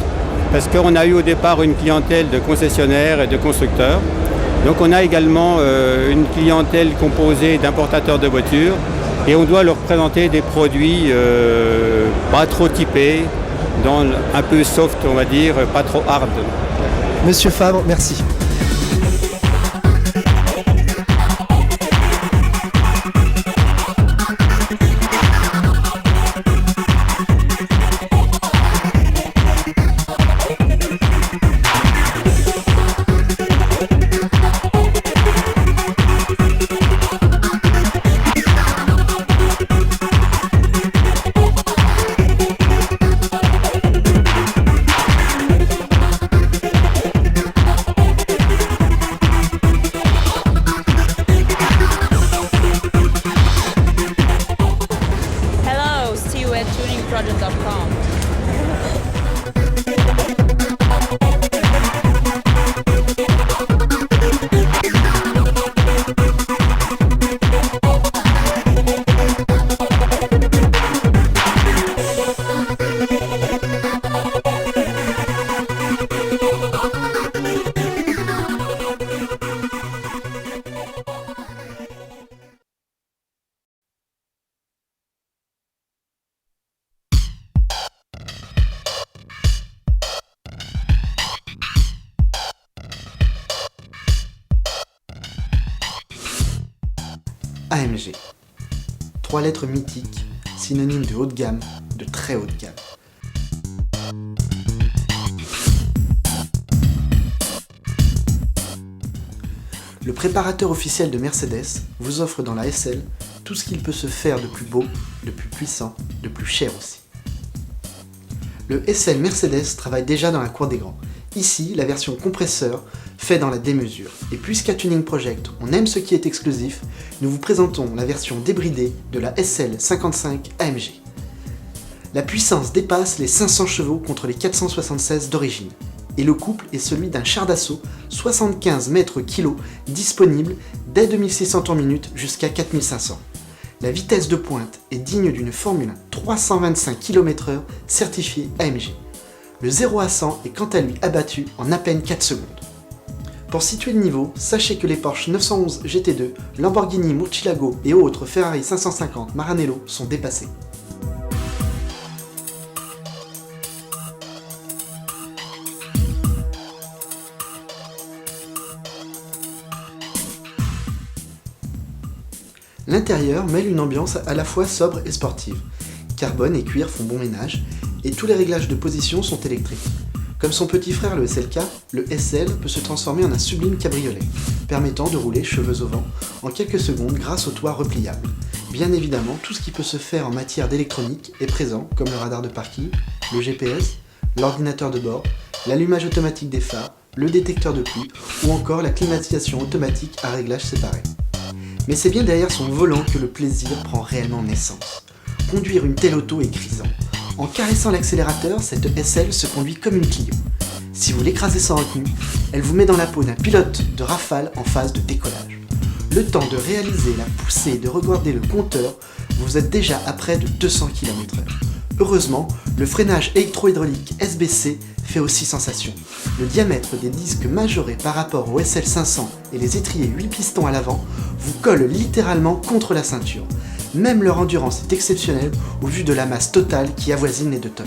parce qu'on a eu au départ une clientèle de concessionnaires et de constructeurs. Donc on a également une clientèle composée d'importateurs de voitures, et on doit leur présenter des produits pas trop typés, dans un peu soft, on va dire, pas trop hard. Monsieur Fabre, merci. AMG. 3 lettres mythiques, synonymes de haut de gamme, de très haut de gamme. Le préparateur officiel de Mercedes vous offre dans la SL tout ce qu'il peut se faire de plus beau, de plus puissant, de plus cher aussi. Le SL Mercedes travaille déjà dans la cour des grands Ici, la version compresseur fait dans la démesure. Et puisqu'à Tuning Project, on aime ce qui est exclusif, nous vous présentons la version débridée de la SL55 AMG. La puissance dépasse les 500 chevaux contre les 476 d'origine. Et le couple est celui d'un char d'assaut 75 mètres-kg disponible dès 2600 tours minute jusqu'à 4500. La vitesse de pointe est digne d'une Formule 1 325 km/h certifiée AMG. Le 0 à 100 est quant à lui abattu en à peine 4 secondes. Pour situer le niveau, sachez que les Porsche 911 GT2, Lamborghini Murcielago et autres Ferrari 550 Maranello sont dépassés. L'intérieur mêle une ambiance à la fois sobre et sportive. Carbone et cuir font bon ménage, et tous les réglages de position sont électriques. Comme son petit frère le SLK, le SL peut se transformer en un sublime cabriolet, permettant de rouler cheveux au vent en quelques secondes grâce au toit repliable. Bien évidemment, tout ce qui peut se faire en matière d'électronique est présent, comme le radar de parking, le GPS, l'ordinateur de bord, l'allumage automatique des phares, le détecteur de pluie ou encore la climatisation automatique à réglage séparé. Mais c'est bien derrière son volant que le plaisir prend réellement naissance. Conduire une telle auto est grisant. En caressant l'accélérateur, cette SL se conduit comme une Clio. Si vous l'écrasez sans retenue, elle vous met dans la peau d'un pilote de Rafale en phase de décollage. Le temps de réaliser la poussée et de regarder le compteur, vous êtes déjà à près de 200 km/h. Heureusement, le freinage électro-hydraulique SBC fait aussi sensation. Le diamètre des disques majorés par rapport au SL500 et les étriers 8 pistons à l'avant vous collent littéralement contre la ceinture. Même leur endurance est exceptionnelle au vu de la masse totale qui avoisine les 2 tonnes.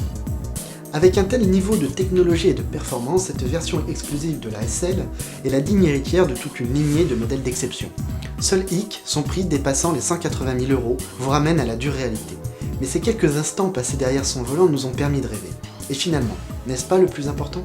Avec un tel niveau de technologie et de performance, cette version exclusive de la SL est la digne héritière de toute une lignée de modèles d'exception. Seul hic, son prix dépassant les 180 000 €, vous ramène à la dure réalité. Mais ces quelques instants passés derrière son volant nous ont permis de rêver. Et finalement, n'est-ce pas le plus important ?